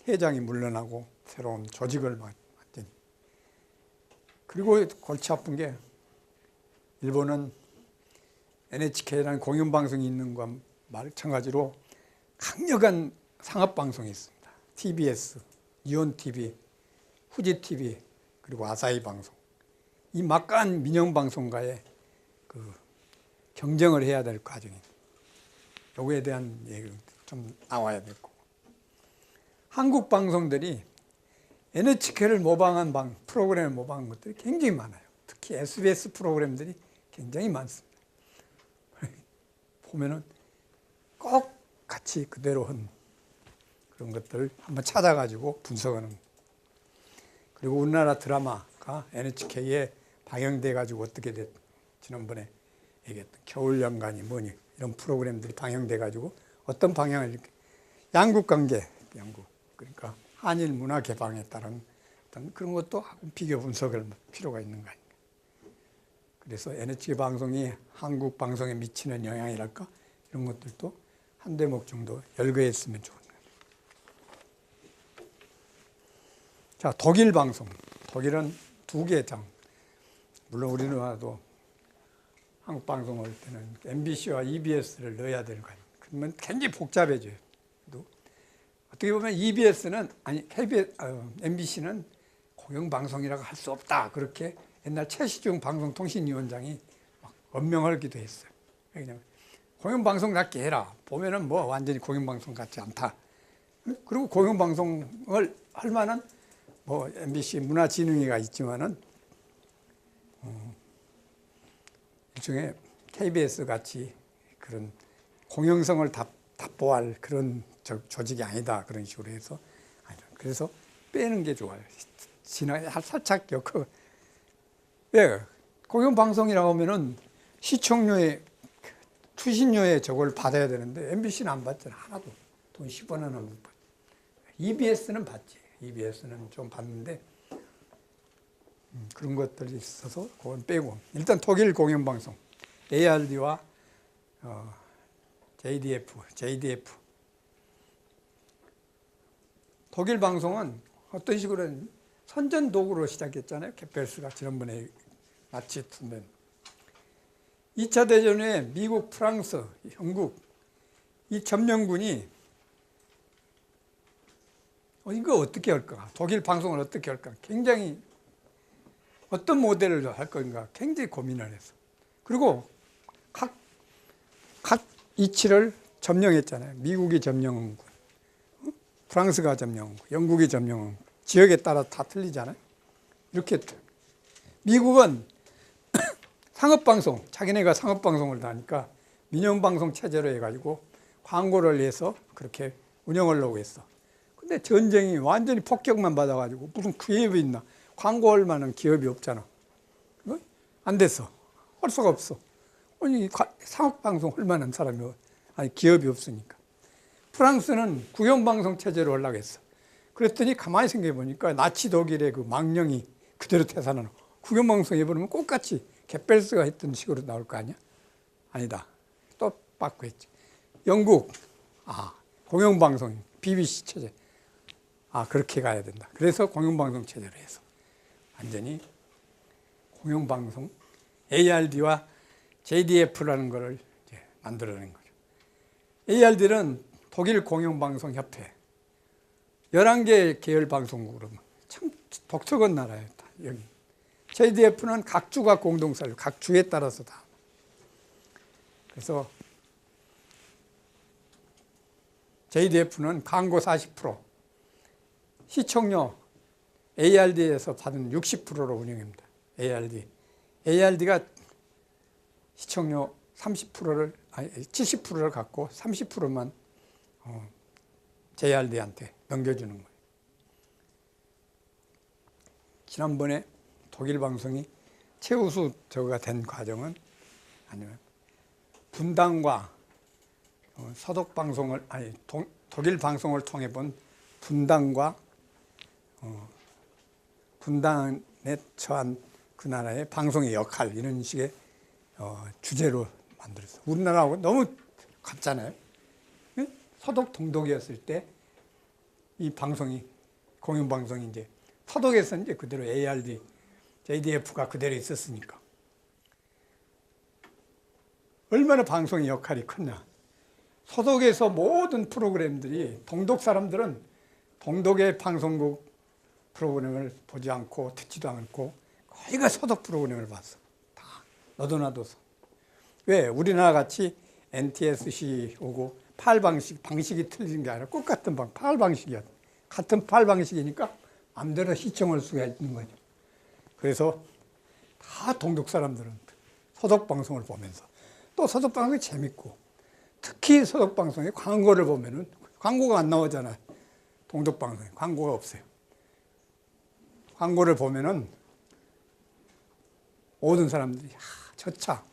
회장이 물러나고 새로운 조직을 만든. 그리고 골치 아픈 게, 일본은 NHK라는 공영방송이 있는 것과 마찬가지로 강력한 상업방송이 있습니다. TBS, 이온TV, 후지TV, 그리고 아사히 방송. 이 막강한 민영방송과의 그 경쟁을 해야 될 과정입니다. 요거에 대한 얘기가 좀 나와야 될 거고. 한국 방송들이 NHK를 모방한 프로그램을 모방한 것들이 굉장히 많아요. 특히 SBS 프로그램들이 굉장히 많습니다. 보면은 꼭 같이 그대로 한 그런 것들을 한번 찾아가지고 분석하는. 그리고 우리나라 드라마가 NHK에 방영돼 가지고 어떻게 됐, 지난번에 얘기했던 겨울연간이 뭐니, 이런 프로그램들이 방영돼 가지고 어떤 방향을, 이렇게 양국 관계, 그러니까 한일 문화 개방에 따른 어떤 그런 것도 비교 분석을 필요가 있는 거 아닌가. 그래서 NHK 방송이 한국 방송에 미치는 영향이랄까, 이런 것들도 한 대목 정도 열거했으면 좋은 거예요. 자, 독일 방송. 독일은 두 개 장. 물론 우리나라도 한국 방송 올 때는 MBC와 EBS를 넣어야 되는 거 아니에요. 그러면 굉장히 복잡해져요. 어떻게 보면 EBS는, 아니, MBC는 공영방송이라고 할 수 없다. 그렇게 옛날 최시중 방송통신위원장이 막 엄명하기도 했어요. 그냥 공영방송답게 해라. 보면은 뭐 완전히 공영방송 같지 않다. 그리고 공영방송을 할 만한 뭐 MBC 문화진흥회가 있지만은 일종의 KBS 같이 그런 공영성을 답보할 그런 조직이 아니다. 그런 식으로 해서. 그래서 빼는 게 좋아요. 살짝 왜? 공영방송이라고 하면은 시청료에, 투신료에 저걸 받아야 되는데 MBC는 안 받잖아. 하나도. 돈 10원 하나 못 받아. EBS는 받지. EBS는 좀 받는데 그런 것들이 있어서 그건 빼고. 일단 독일 공영방송 ARD와 JDF 독일 방송은 어떤 식으로 선전 도구로 시작했잖아요. 개펠스가 지난번에 마치 했던 2차 대전 후에 미국, 프랑스, 영국 이 점령군이 이거 어떻게 할까? 독일 방송을 어떻게 할까? 굉장히 어떤 모델을 할 건가 굉장히 고민을 했어. 그리고 각 이치를 점령했잖아요. 미국이 점령한 군, 프랑스가 점령한 군, 영국이 점령한 군. 지역에 따라 다 틀리잖아요. 이렇게 미국은 상업방송, 자기네가 상업방송을 하니까 민영방송 체제로 해가지고 광고를 해서 그렇게 운영하려고 했어. 근데 전쟁이 완전히 폭격만 받아가지고 무슨 기업이 있나? 광고할 만한 기업이 없잖아. 안 됐어. 할 수가 없어. 아니, 상업방송 할 만한 사람이, 아니, 기업이 없으니까. 프랑스는 국영방송 체제로 하려고 했어. 그랬더니 가만히 생각해보니까 나치 독일의 그 망령이 그대로 태산하는 국영방송 해버리면 똑같이 개펠스가 했던 식으로 나올 거 아니야? 아니다. 또 바꾸했지. 영국, 공영방송, BBC 체제. 그렇게 가야 된다. 그래서 공영방송 체제로 해서 완전히 공영방송 ARD와 JDF라는 것을 이제 만들어낸 거죠. ARD는 독일 공영방송협회 11개 계열 방송국으로 참 독특한 나라예요. 여기. JDF는 각 주가 공동사료, 각 주에 따라서 다. 그래서 JDF는 광고 40%, 시청료 ARD에서 받은 60%로 운영합니다. ARD가 시청료 70%를 갖고 30%만 JRD한테 넘겨주는 거예요. 지난번에 독일 방송이 최우수 저거가 된 과정은 아니면 분당과 서독 방송을 독일 방송을 통해 본 분당과 분당에 처한 그 나라의 방송의 역할 이런 식의 주제로 만들었어요. 우리나라하고 너무 같잖아요. 서독 동독이었을 때 이 방송이 공영방송이 이제 서독에서 이제 그대로 ARD, JDF가 그대로 있었으니까 얼마나 방송의 역할이 컸냐. 서독에서 모든 프로그램들이 동독 사람들은 동독의 방송국 프로그램을 보지 않고 듣지도 않고 거의가 서독 프로그램을 봤어. 다 너도 나도서. 왜? 우리나라 같이 NTSC 오고 파일 방식이 틀린 게 아니라 똑같은 파일 방식이야. 같은 파일 방식이니까 마음대로 시청할 수가 있는 거죠. 그래서 다 동독 사람들은 서독 방송을 보면서 또 서독 방송이 재밌고 특히 서독 방송에 광고를 보면은 광고가 안 나오잖아요. 동독 방송에 광고가 없어요. 광고를 보면은 모든 사람들이 저 차,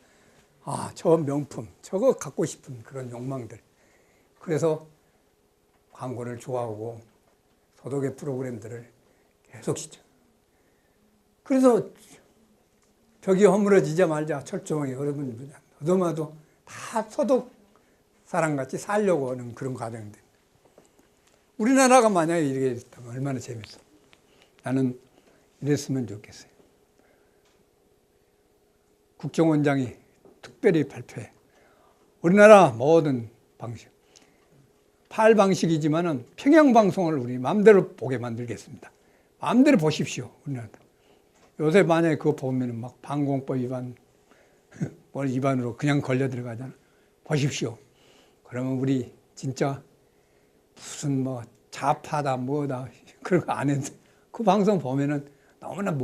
저 명품, 저거 갖고 싶은 그런 욕망들. 그래서 광고를 좋아하고 서독의 프로그램들을 계속 시청. 그래서 벽이 허물어지자마자 철조망이 여러분 너도마도 다 서독 사람같이 살려고 하는 그런 과정들. 우리나라가 만약에 이렇게 됐다면 얼마나 재밌어. 나는 이랬으면 좋겠어요. 국정원장이 특별히 발표해. 우리나라 모든 방식. 파일 방식이지만은 평양방송을 우리 마음대로 보게 만들겠습니다. 마음대로 보십시오. 우리나라. 요새 만약에 그거 보면은 막 방공법 위반, 뭘 위반으로 그냥 걸려 들어가잖아. 보십시오. 그러면 우리 진짜 무슨 뭐 좌파다 뭐다 그런 거 안 해도 그 방송 보면은 너무나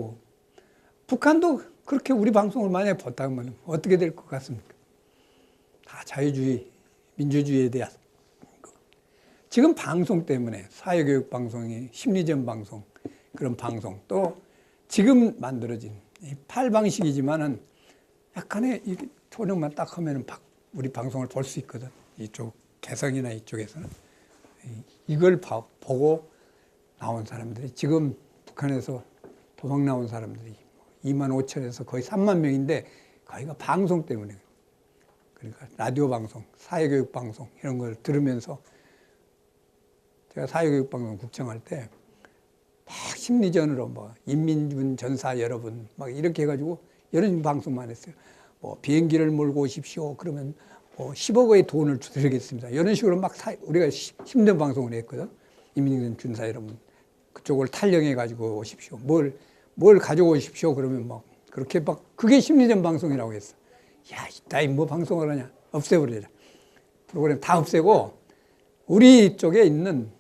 북한도 그렇게 우리 방송을 만약에 봤다면 어떻게 될 것 같습니까? 다 자유주의, 민주주의에 대한 지금 방송 때문에 사회교육 방송이 심리전 방송 그런 방송 또 지금 만들어진 이 팔 방식이지만은 약간의 이 토력만 딱 하면은 우리 방송을 볼 수 있거든. 이쪽 개성이나 이쪽에서는 이걸 보고 나온 사람들이 지금 북한에서 도망 나온 사람들이 2만 5천에서 거의 3만 명인데 거기가 방송 때문에 그러니까 라디오 방송, 사회교육 방송 이런 걸 들으면서 제가 사회교육방송 국정할 때 막 심리전으로 뭐 인민군 전사 여러분 막 이렇게 해가지고 이런 방송만 했어요. 뭐 비행기를 몰고 오십시오. 그러면 뭐 10억의 돈을 드리겠습니다. 이런 식으로 막 우리가 힘든 방송을 했거든. 인민군 군사 여러분 그쪽을 탈영해 가지고 오십시오. 뭘 가져오십시오. 그러면 막 그렇게 막 그게 심리전 방송이라고 했어. 야, 이따위 뭐 방송을 하냐? 없애버리자. 프로그램 다 없애고 우리 쪽에 있는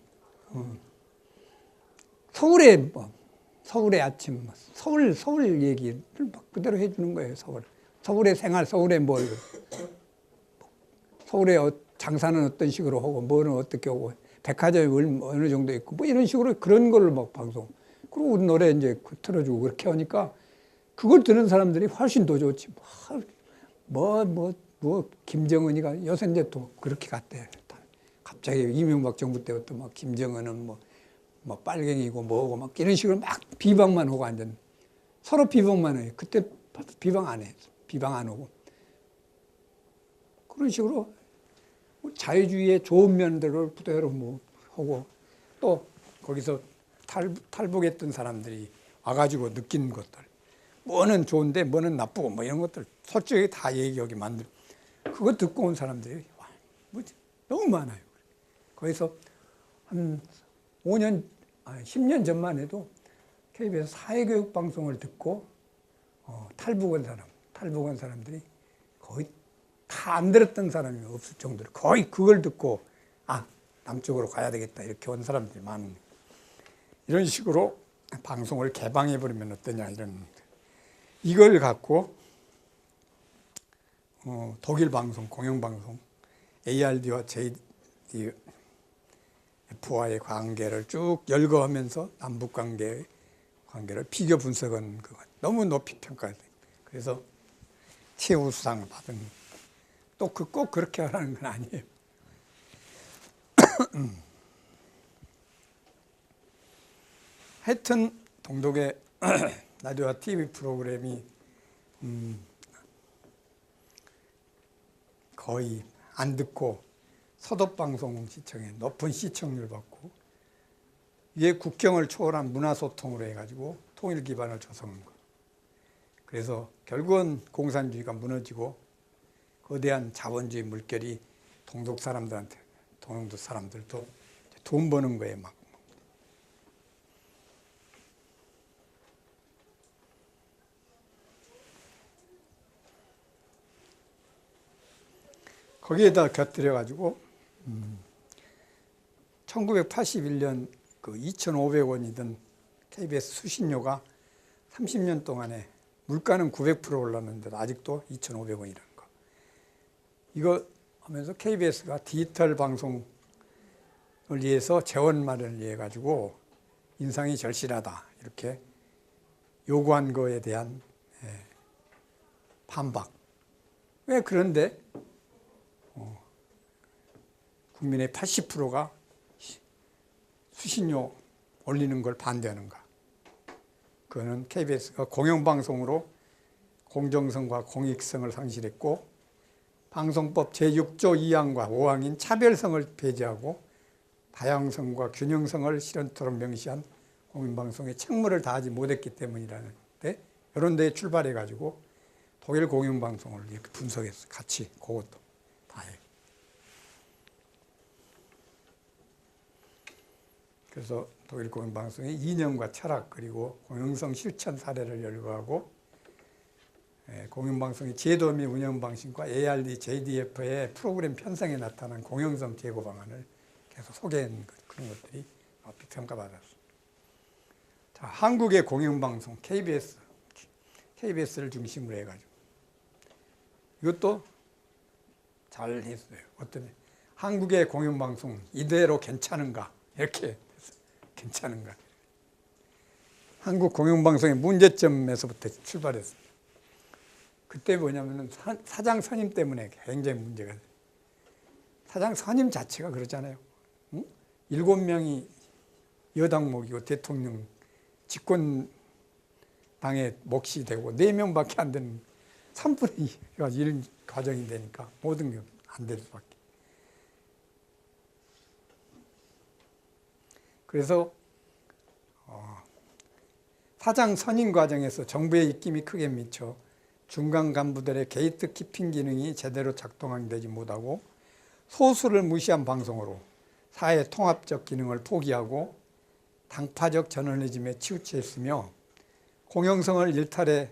서울의 아침, 서울 얘기를 막 그대로 해주는 거예요. 서울의 생활, 서울의 장사는 어떤 식으로 하고 뭐는 어떻게 하고 백화점이 어느 정도 있고 뭐 이런 식으로 그런 걸로 막 방송. 그리고 노래 이제 틀어주고 그렇게 하니까 그걸 듣는 사람들이 훨씬 더 좋지. 김정은이가 요새 이제 또 그렇게 갔대. 갑자기 이명박 정부 때부터 막 김정은은 뭐 빨갱이고 뭐고 막 이런 식으로 막 비방만 하고 완전 서로 비방만 해요. 그때 비방 안 해. 비방 안 하고. 그런 식으로 자유주의의 좋은 면들을 그대로 뭐 하고 또 거기서 탈북했던 사람들이 와가지고 느낀 것들. 뭐는 좋은데 뭐는 나쁘고 뭐 이런 것들 솔직히 다 얘기하게 만들. 그거 듣고 온 사람들이 너무 많아요. 거기서 한 10년 전만 해도 KBS 사회교육 방송을 듣고 탈북한 사람들이 거의 다 안 들었던 사람이 없을 정도로 거의 그걸 듣고 남쪽으로 가야 되겠다 이렇게 온 사람들이 많은 이런 식으로 방송을 개방해 버리면 어떠냐 이걸 갖고 독일 방송 공영방송 ARD와 JDF와의 관계를 쭉 열거하면서 남북 관계를 비교 분석한 거 너무 높이 평가돼요. 그래서 최우수상을 받은 또 꼭 그렇게 하라는 건 아니에요. 하여튼 동독의 라디오와 TV 프로그램이 거의 안 듣고 서독방송 시청에 높은 시청률 받고 이게 국경을 초월한 문화소통으로 해가지고 통일 기반을 조성한 거. 그래서 결국은 공산주의가 무너지고 거대한 자본주의 물결이 동독 사람들도 돈 버는 거에 막. 거기에다 곁들여가지고 1981년 그 2,500원이던 KBS 수신료가 30년 동안에 물가는 900% 올랐는데도 아직도 2,500원이라는 거. 이거 하면서 KBS가 디지털 방송을 위해서 재원 마련을 위해 가지고 인상이 절실하다 이렇게 요구한 거에 대한 반박. 왜 그런데 국민의 80%가 수신료 올리는 걸 반대하는가? 그거는 KBS가 공영방송으로 공정성과 공익성을 상실했고 방송법 제6조 2항과 5항인 차별성을 배제하고 다양성과 균형성을 실현토록 명시한 공영방송의 책무를 다하지 못했기 때문이라는데 이런 데에 출발해가지고 독일 공영방송을 이렇게 분석했어요. 같이 그것도 다 해요. 그래서 독일 공영방송의 이념과 철학 그리고 공영성 실천 사례를 열거하고 공영방송의 제도 및 운영 방식과 ARD, JDF의 프로그램 편성에 나타난 공영성 제고 방안을 계속 소개한 그런 것들이 높이 평가받았습니다. 자, 한국의 공영방송 KBS를 중심으로 해가지고 이것도 잘 했어요. 어떤 한국의 공영방송 이대로 괜찮은가 이렇게 괜찮은가. 한국 공영방송의 문제점에서부터 출발했습니다. 그때 뭐냐면은 사장 선임 때문에 굉장히 문제가 돼요. 사장 선임 자체가 그렇잖아요. 7명이 여당목이고 대통령 집권당의 몫이 되고 4명밖에 안 되는 3분의 2가 이런 과정이 되니까 모든 게 안 될 수밖에. 그래서 사장 선임 과정에서 정부의 입김이 크게 미쳐 중간 간부들의 게이트 키핑 기능이 제대로 작동되지 못하고 소수를 무시한 방송으로 사회 통합적 기능을 포기하고 당파적 저널리즘에 치우쳤으며 공영성을 일탈해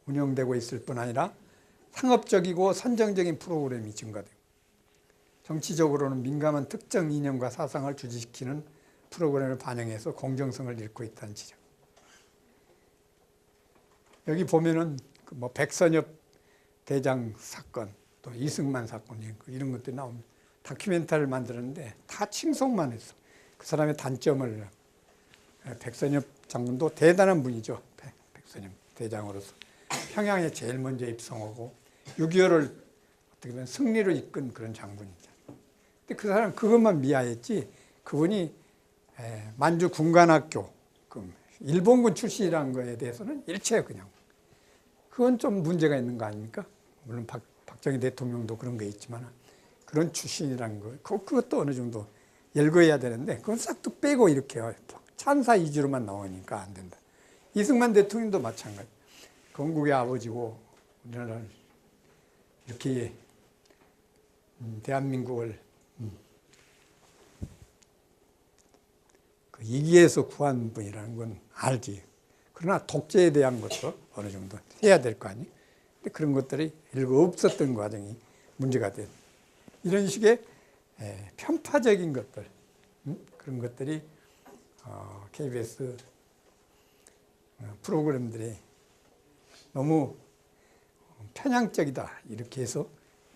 운영되고 있을 뿐 아니라 상업적이고 선정적인 프로그램이 증가되고 정치적으로는 민감한 특정 이념과 사상을 주지시키는 프로그램을 반영해서 공정성을 잃고 있다는 지적. 여기 보면은 뭐 백선엽 대장 사건, 또 이승만 사건 이런 것들이 나옵니다. 다큐멘터리를 만들었는데 다 칭송만 했어. 그 사람의 단점을. 백선엽 장군도 대단한 분이죠. 백선엽 대장으로서 평양에 제일 먼저 입성하고 6.25를 어떻게 보면 승리로 이끈 그런 장군이죠. 근데 그 사람 그것만 미화했지, 그분이 만주 군관학교 일본군 출신이라는 거에 대해서는 일체 그냥 그건 좀 문제가 있는 거 아닙니까? 물론 박정희 대통령도 그런 게 있지만 그런 출신이라는 거 그것도 어느 정도 열거해야 되는데 그건 싹 둑 빼고 이렇게 찬사 이주로만 나오니까 안 된다. 이승만 대통령도 마찬가지. 건국의 아버지고 우리나라를 이렇게 대한민국을 그 위기에서 구한 분이라는 건 알지. 그러나 독재에 대한 것도 어느 정도 해야 될 거 아니에요. 근데 그런 것들이 일부 없었던 과정이 문제가 된 이런 식의 편파적인 것들, 그런 것들이 KBS 프로그램들이 너무 편향적이다 이렇게 해서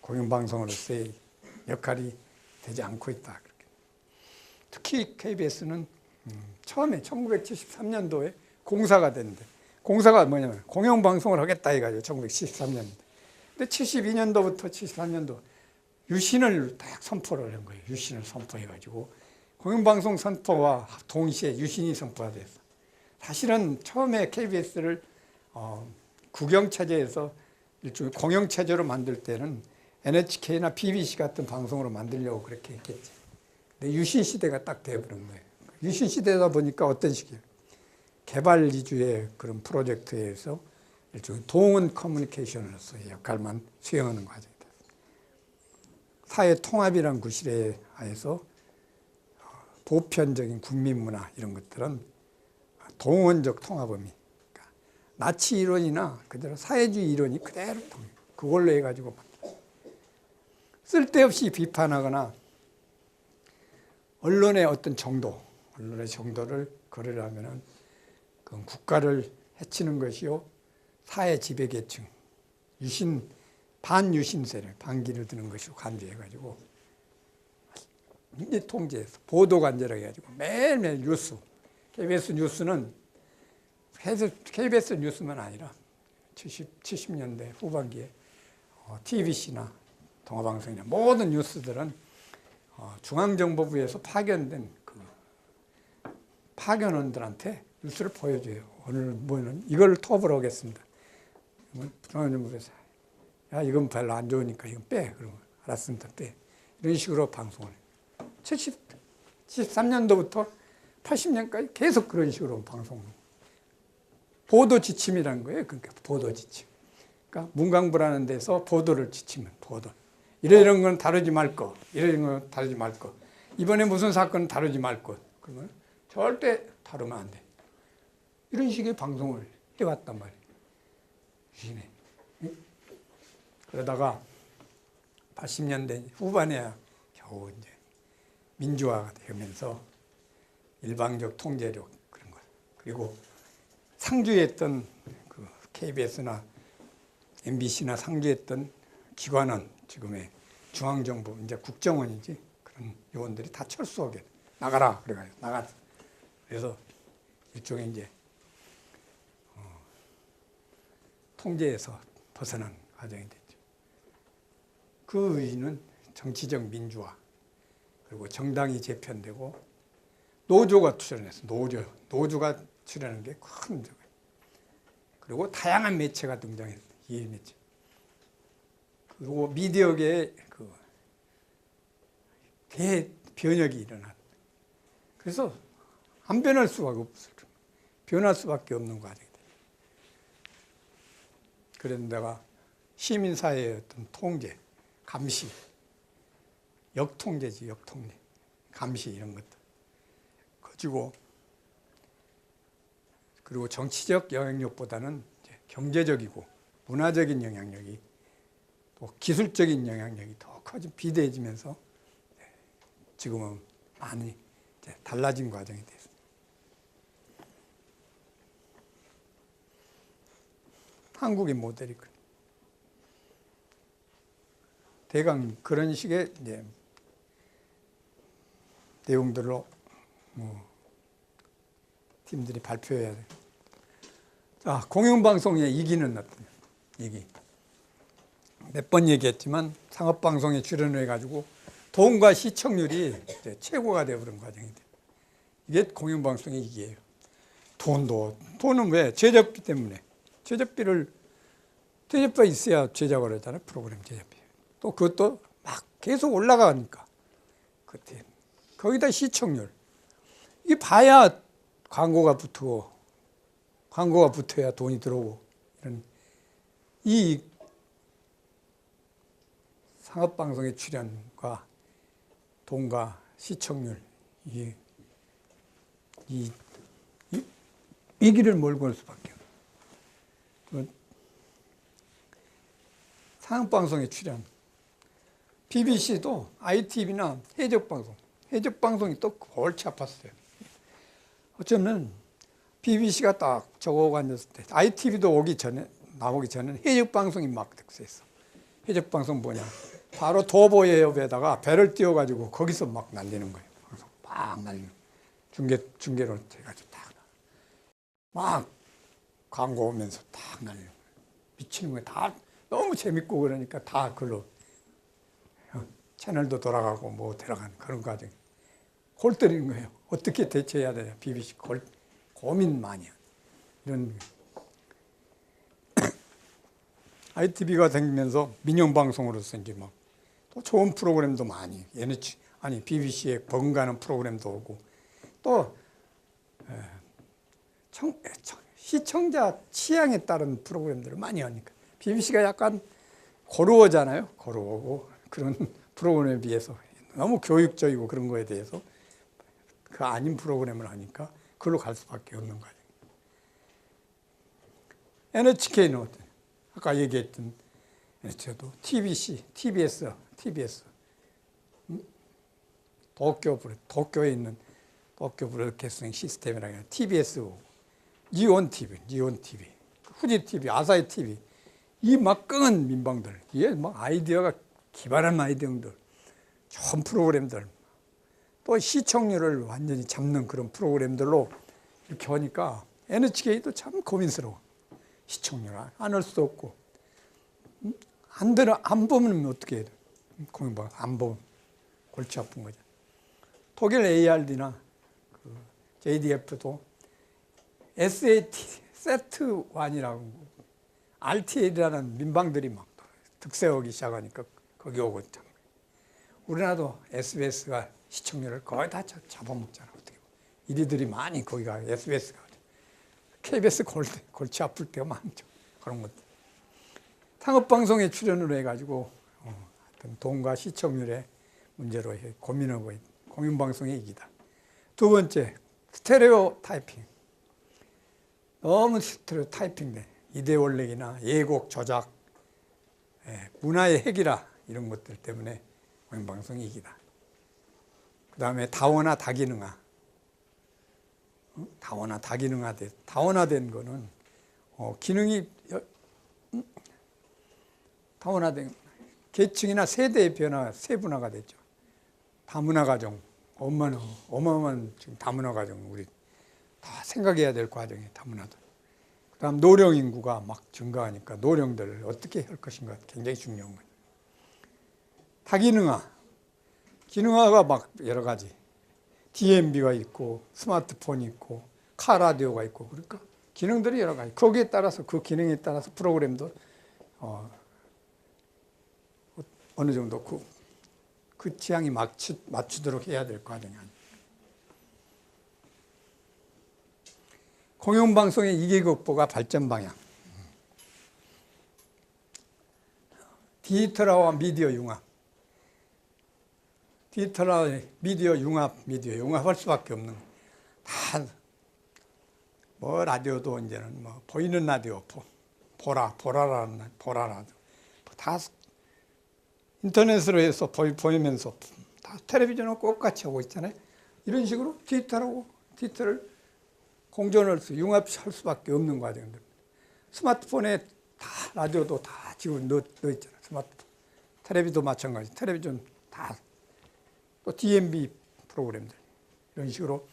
공영방송으로서의 역할이 되지 않고 있다. 그렇게. 특히 KBS는 처음에 1973년도에 공사가 됐는데, 공사가 뭐냐면 공영방송을 하겠다 해가지고 1973년도. 근데 72년도부터 73년도 유신을 딱 선포를 한 거예요. 유신을 선포해가지고 공영방송 선포와 동시에 유신이 선포가 됐어. 사실은 처음에 KBS를 국영체제에서 일종의 공영체제로 만들 때는 NHK나 BBC 같은 방송으로 만들려고 그렇게 했겠지. 근데 유신시대가 딱 되어버린 거예요. 유신시대다 보니까 어떤 식이에요? 개발 위주의 그런 프로젝트에서 일종의 동원 커뮤니케이션으로서의 역할만 수행하는 과정이 됐어요. 사회 통합이라는 구실에 하에서 보편적인 국민문화 이런 것들은 동원적 통합음이, 그러니까 나치 이론이나 그대로 사회주의 이론이 그대로 그걸로 해가지고 쓸데없이 비판하거나 언론의 어떤 정도, 언론의 정도를 거르려면은 그건 국가를 해치는 것이요, 사회 지배계층, 반유신 세력, 반기를 드는 것으로 간주해가지고 이제 통제해서 보도 관제라고 해가지고 매일매일 뉴스, KBS 뉴스는 KBS 뉴스만 아니라 70년대 후반기에 TBC나 동아방송이나 모든 뉴스들은 중앙정보부에서 파견된 그 파견원들한테 뉴스를 보여줘요. 오늘 뭐는 이걸 톱으로 하겠습니다. 중앙정보부에서 야 이건 별로 안 좋으니까 이건 빼. 그러면 알았습니다. 빼. 이런 식으로 방송을 해요. 73년도부터 80년까지 계속 그런 식으로 방송을 해요. 보도 지침이라는 거예요. 그러니까 보도 지침. 그러니까 문광부라는 데서 보도를 지치면 보도. 이런 건 다루지 말 거. 이런 건 다루지 말 거. 이번에 무슨 사건 다루지 말 것. 그러면 절대 다루면 안 돼. 이런 식의 방송을 해왔단 말이에요. 유신에. 그러다가 80년대 후반에야 겨우 이제 민주화가 되면서 일방적 통제력 그런 것. 그리고 상주했던 그 KBS나 MBC나 상주했던 기관은 지금의 중앙정부, 이제 국정원이지, 그런 요원들이 다 철수하게 나가라 그래가지고 나갔어. 그래서 일종의 이제 통제에서 벗어난 과정이 됐죠. 그 의의는 정치적 민주화, 그리고 정당이 재편되고 노조가 출연했어. 노조가 출연한 게 큰 문제예요. 그리고 다양한 매체가 등장했어. 이해 매체. 그리고 미디어계의 그 대변혁이 일어났다. 그래서 안 변할 수가 없어요. 변할 수밖에 없는 과정이 돼요. 그래서 내가 시민사회의 어떤 통제, 감시, 역통제지, 역통제, 감시 이런 것들 가지고, 그리고 정치적 영향력보다는 이제 경제적이고 문화적인 영향력이, 또 기술적인 영향력이 더 커진 비대해지면서 지금은 많이 이제 달라진 과정이 됐습니다. 한국의 모델이 대강 그런 식의 이제 내용들로 팀들이 발표해야 돼요. 자, 공영방송의 이기는 어떤 이기. 몇 번 얘기했지만 상업방송에 출연을 해가지고 돈과 시청률이 이제 최고가 되어버린 과정이 돼요. 이게 공영방송의 이기예요. 돈은 왜? 제작비 때문에. 제작비가 있어야 제작을 하잖아요. 프로그램 제작비. 또 그것도 막 계속 올라가니까. 그때 거기다 시청률. 이게 봐야 광고가 붙어야 돈이 들어오고, 이런 이 상업방송의 출연과 돈과 시청률, 이 위기를 몰고 올 수밖에 없어요. 상업방송의 출연, BBC도 ITV나 해적방송이 또 골치 아팠어요. 어쩌면 BBC가 딱 저거 앉았을 때, ITV도 나오기 전에 해적방송이 막 득세했어. 해적방송 뭐냐? 바로 도보해협에다가 배를 띄워가지고 거기서 막 날리는 거예요. 방송 막 날리는. 중계로 해가지고 막 광고 오면서 딱 날리는 거예요. 미치는 거예요. 다 너무 재밌고 그러니까 다 그걸로 채널도 돌아가고 뭐 들어가는 그런 과정. 골 때리는 거예요. 어떻게 대처해야 되냐. BBC 고민 많이 해요. 이런 ITV가 생기면서 민영방송으로서 이제 막 또 좋은 프로그램도 많이, BBC에 버금가는 프로그램도 오고, 또 시청자 취향에 따른 프로그램들을 많이 하니까 BBC가 약간 고루어잖아요. 고루어고 그런 프로그램에 비해서 너무 교육적이고 그런 거에 대해서 그 아닌 프로그램을 하니까 그걸로 갈 수밖에 없는 거예요. NHK는 어때요? 아까 얘기했던 NHK도 TBS, 도쿄에 있는 도쿄 브로드캐스팅 시스템이라고 해요. TBS고, 니온 TV, 후지 TV, 아사히 TV, 이 막강한 민방들, 이게 막 아이디어가 기발한 아이디어들, 좋은 프로그램들, 또 시청률을 완전히 잡는 그런 프로그램들로 이렇게 하니까 NHK도 참 고민스러워. 시청률 안 할 수도 없고, 안 보면 어떻게 해야 돼? 공영방 안 보면 골치 아픈 거죠. 독일 ARD나 JDF도 SAT1이라고 RTL이라는 민방들이 막 득세하기 시작하니까 거기 오고 있잖아요. 우리나라도 SBS가 시청률을 거의 다 잡아먹잖아. 어떻게 이리들이 많이 거기가 SBS가 KBS 골치 아플 때가 많죠. 그런 것들. 상업방송에 출연을 해가지고 돈과 시청률의 문제로 고민하고 있는 공영방송의 이기다. 두 번째, 스테레오 타이핑. 너무 스테레오 타이핑돼. 이데올leg이나 예곡 조작, 문화의 핵이라 이런 것들 때문에 공영방송이 이기다. 그 다음에 다원화 다기능화. 다원화된 거는 기능이 다원화된 계층이나 세대의 변화, 세분화가 됐죠. 다문화 가정, 어마어마한 지금 다문화 가정 우리 다 생각해야 될 과정이에요. 다문화도. 그다음 노령 인구가 막 증가하니까 노령들을 어떻게 할 것인가 굉장히 중요한 거예요. 기능화가 막 여러 가지. DMB가 있고 스마트폰이 있고 카라디오가 있고 그러니까 기능들이 여러 가지. 거기에 따라서 그 기능에 따라서 프로그램도 어느 정도 그 취향이 맞추도록 해야 될 과정이 아니에요. 공영방송의 이계급보가 발전 방향. 디지털화와 미디어 융합. 디지털화, 미디어 융합할 수밖에 없는. 다, 뭐, 라디오도 이제는 뭐, 보이는 라디오, 보라라도. 다 인터넷으로 해서 보이면서 다 텔레비전하고 똑같이 하고 있잖아요. 이런 식으로 디지털을 융합할 수밖에 없는 과정입니다. 스마트폰에 다 라디오도 다 지금 넣어 있잖아요. 스마트폰. 텔레비도 마찬가지. 텔레비전 다. 또 DMB 프로그램들. 이런 식으로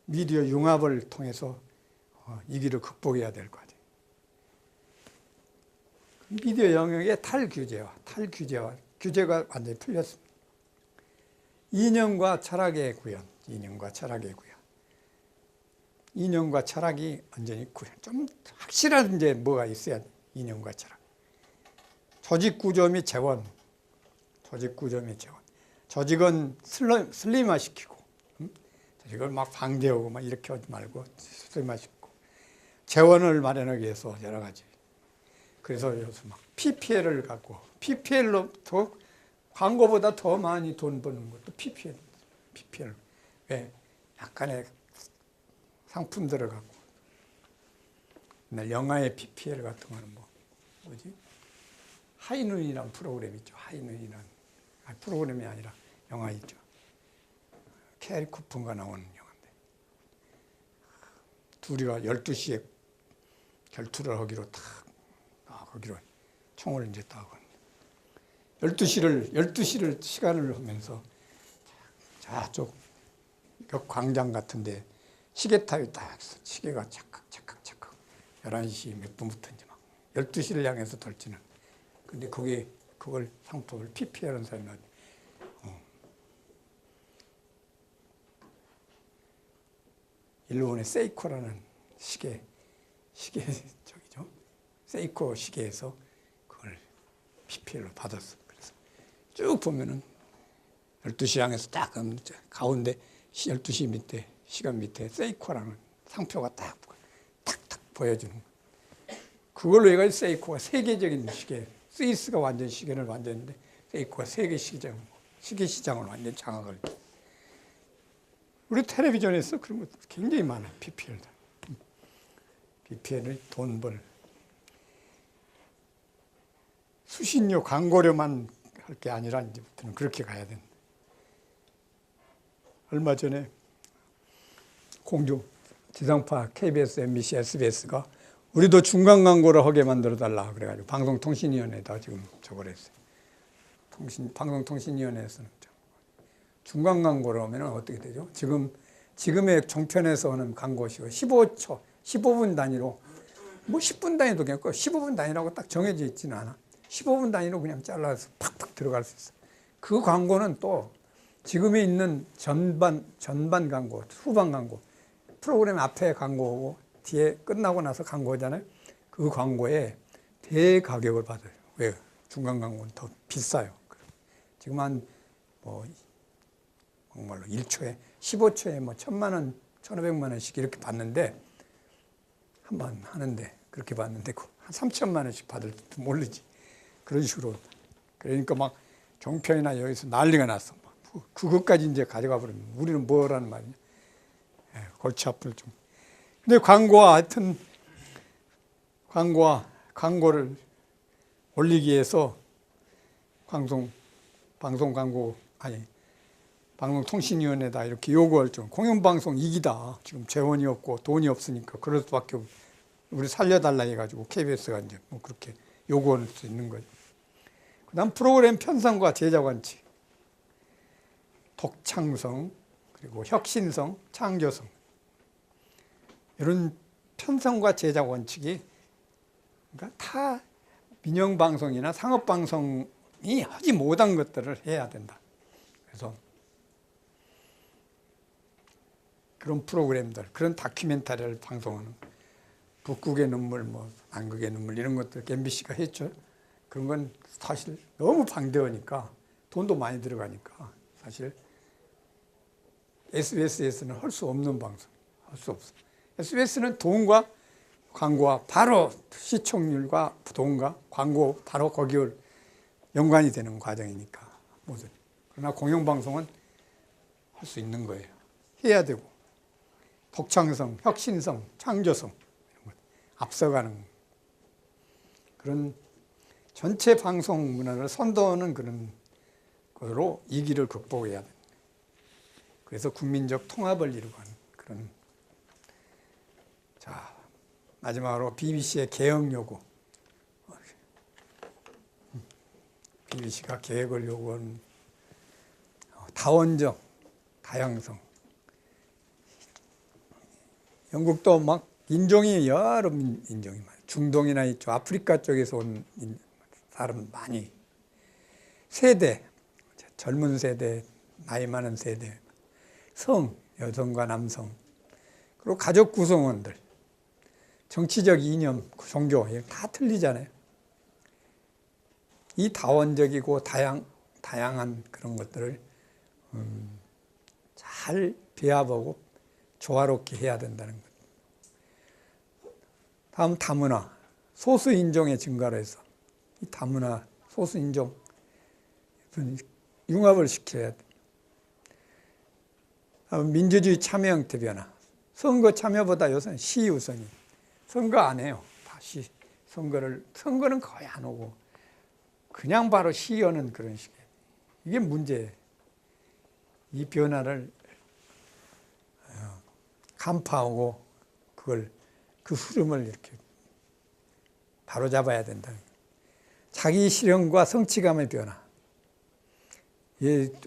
미디어 융합을 통해서 이 길을 극복해야 될 것 같아요. 미디어 영역의 규제가 완전히 풀렸습니다. 이념과 철학의 구현. 이념과 철학이 완전히 좀 확실한 이제 뭐가 있어야 돼. 이념과 철학. 조직 구조 및 재원. 조직은 슬림화시키고, 조직을 막 방대하고 막 이렇게 하지 말고 슬림화시키고, 재원을 마련하기 위해서 여러 가지. 그래서 요즘 막 PPL을 갖고, PPL로 더 광고보다 더 많이 돈 버는 것도 PPL. 왜? 약간의 상품들을 갖고. 영화의 PPL 같은 거는 뭐지? 하이눈이라는 프로그램 있죠. 프로그램이 아니라 영화 있죠. 캐리 쿠폰가 나오는 영화인데. 둘이가 12시에 결투를 하기로 거기로 총을 이제 따고. 12시를 시간을 하면서 저쪽 역 광장 같은데 시계탑이 딱 있어. 시계가 착각. 11시 몇 분부터인지 막 12시를 향해서 돌지는. 근데 그걸 상품을 PPL하는 사람이 일본의 세이코라는 시계 저기죠. 세이코 시계에서 그걸 PPL로 받았어. 그래서 쭉 보면은 12시 향해서 딱 가운데 12시 밑에 시간 밑에 세이코라는 상표가 탁 보여주는 거예요. 그걸로 해가지고 세이코가 세계적인 시계, 스위스가 완전 시계를 만드는데 세이코가 세계 시계 시장을 완전 장악을. 우리 텔레비전에서 그런 것 굉장히 많아요. PPL을 돈 벌. 수신료, 광고료만 할 게 아니라 이제부터는 그렇게 가야 된다. 얼마 전에 공중 지상파 KBS, MBC, SBS가 우리도 중간 광고를 하게 만들어달라 그래가지고 방송통신위원회에다 지금 저걸 했어요. 방송통신위원회에서는 중간 광고를 하면 어떻게 되죠? 지금의 종편에서 하는 광고시가 15초, 15분 단위로, 뭐 10분 단위도 괜찮고 15분 단위라고 딱 정해져 있지는 않아. 15분 단위로 그냥 잘라서 팍팍 들어갈 수 있어. 그 광고는 또 지금에 있는 전반 광고, 후반 광고, 프로그램 앞에 광고하고 뒤에 끝나고 나서 광고잖아요. 그 광고에 대가격을 받아요. 왜? 중간 광고는 더 비싸요. 지금 정말로 1초에, 15초에 1,000만 원, 1,500만 원씩 이렇게 받는데, 한 번 하는데, 그렇게 받는데, 한 3,000만 원씩 받을지도 모르지. 그런 식으로. 그러니까 막 종편이나 여기서 난리가 났어. 그것까지 이제 가져가 버리면 우리는 뭐라는 말이냐. 골치 아플 좀. 근데 광고를 올리기 위해서 방송통신위원회에다 이렇게 요구할 좀 공영방송 이기다. 지금 재원이 없고 돈이 없으니까 그럴 수밖에 없고 우리 살려달라 해가지고 KBS가 이제 뭐 그렇게 요구할 수 있는 거죠. 그다음 프로그램 편성과 제작 원칙, 독창성 그리고 혁신성, 창조성 이런 편성과 제작 원칙이 그러니까 타 민영방송이나 상업방송이 하지 못한 것들을 해야 된다. 그래서 그런 프로그램들, 그런 다큐멘터리를 방송하는 북극의 눈물, 남극의 눈물 이런 것들 MBC가 했죠. 그런 건 사실 너무 방대하니까 돈도 많이 들어가니까 사실 SBS에서는 할 수 없는 방송. 할 수 없어. SBS는 돈과 광고와 바로 시청률과 돈과 광고 바로 거기에 연관이 되는 과정이니까 모든. 그러나 공영방송은 할 수 있는 거예요. 해야 되고 독창성, 혁신성, 창조성 이런 것 앞서가는 그런 전체 방송 문화를 선도하는 그런 것으로 위기를 극복해야 됩니다. 그래서 국민적 통합을 이루고하는 그런. 자, 마지막으로 BBC의 개혁 요구. BBC가 개혁을 요구하는 다원적 다양성. 영국도 막 인종이 여러 인종이 많아요. 중동이나 이쪽 아프리카 쪽에서 온 사람 많이. 세대, 젊은 세대, 나이 많은 세대, 성, 여성과 남성, 그리고 가족 구성원들, 정치적 이념, 종교 다 틀리잖아요. 이 다원적이고 다양한 그런 것들을 잘 배합하고 조화롭게 해야 된다는 것. 다음 다문화, 소수 인종의 증가로 해서 이 다문화, 소수 인종 융합을 시켜야 돼. 민주주의 참여 형태 변화. 선거 참여보다 요새는 시 우선이. 선거 안 해요. 다 시. 선거는 거의 안 오고 그냥 바로 시여는 그런 식이에요. 이게 문제예요. 이 변화를 간파하고 그 흐름을 이렇게 바로잡아야 된다. 자기 실현과 성취감의 변화.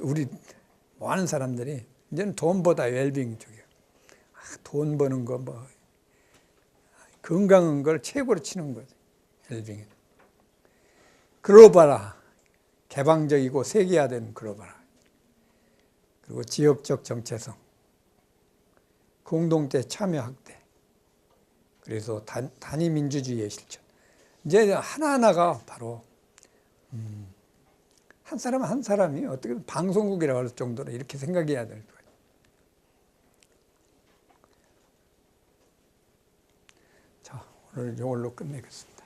우리 많은 사람들이 이제는 돈보다 웰빙 쪽이에요. 돈 버는 거 건강한 걸 최고로 치는 거죠. 웰빙. 글로벌화, 개방적이고 세계화된 글로벌화. 그리고 지역적 정체성, 공동체 참여 확대. 그래서 단위 민주주의의 실천. 이제 하나하나가 바로 한 사람 한 사람이 어떻게 방송국이라고 할 정도로 이렇게 생각해야 될 거예요. 자, 오늘 이걸로 끝내겠습니다.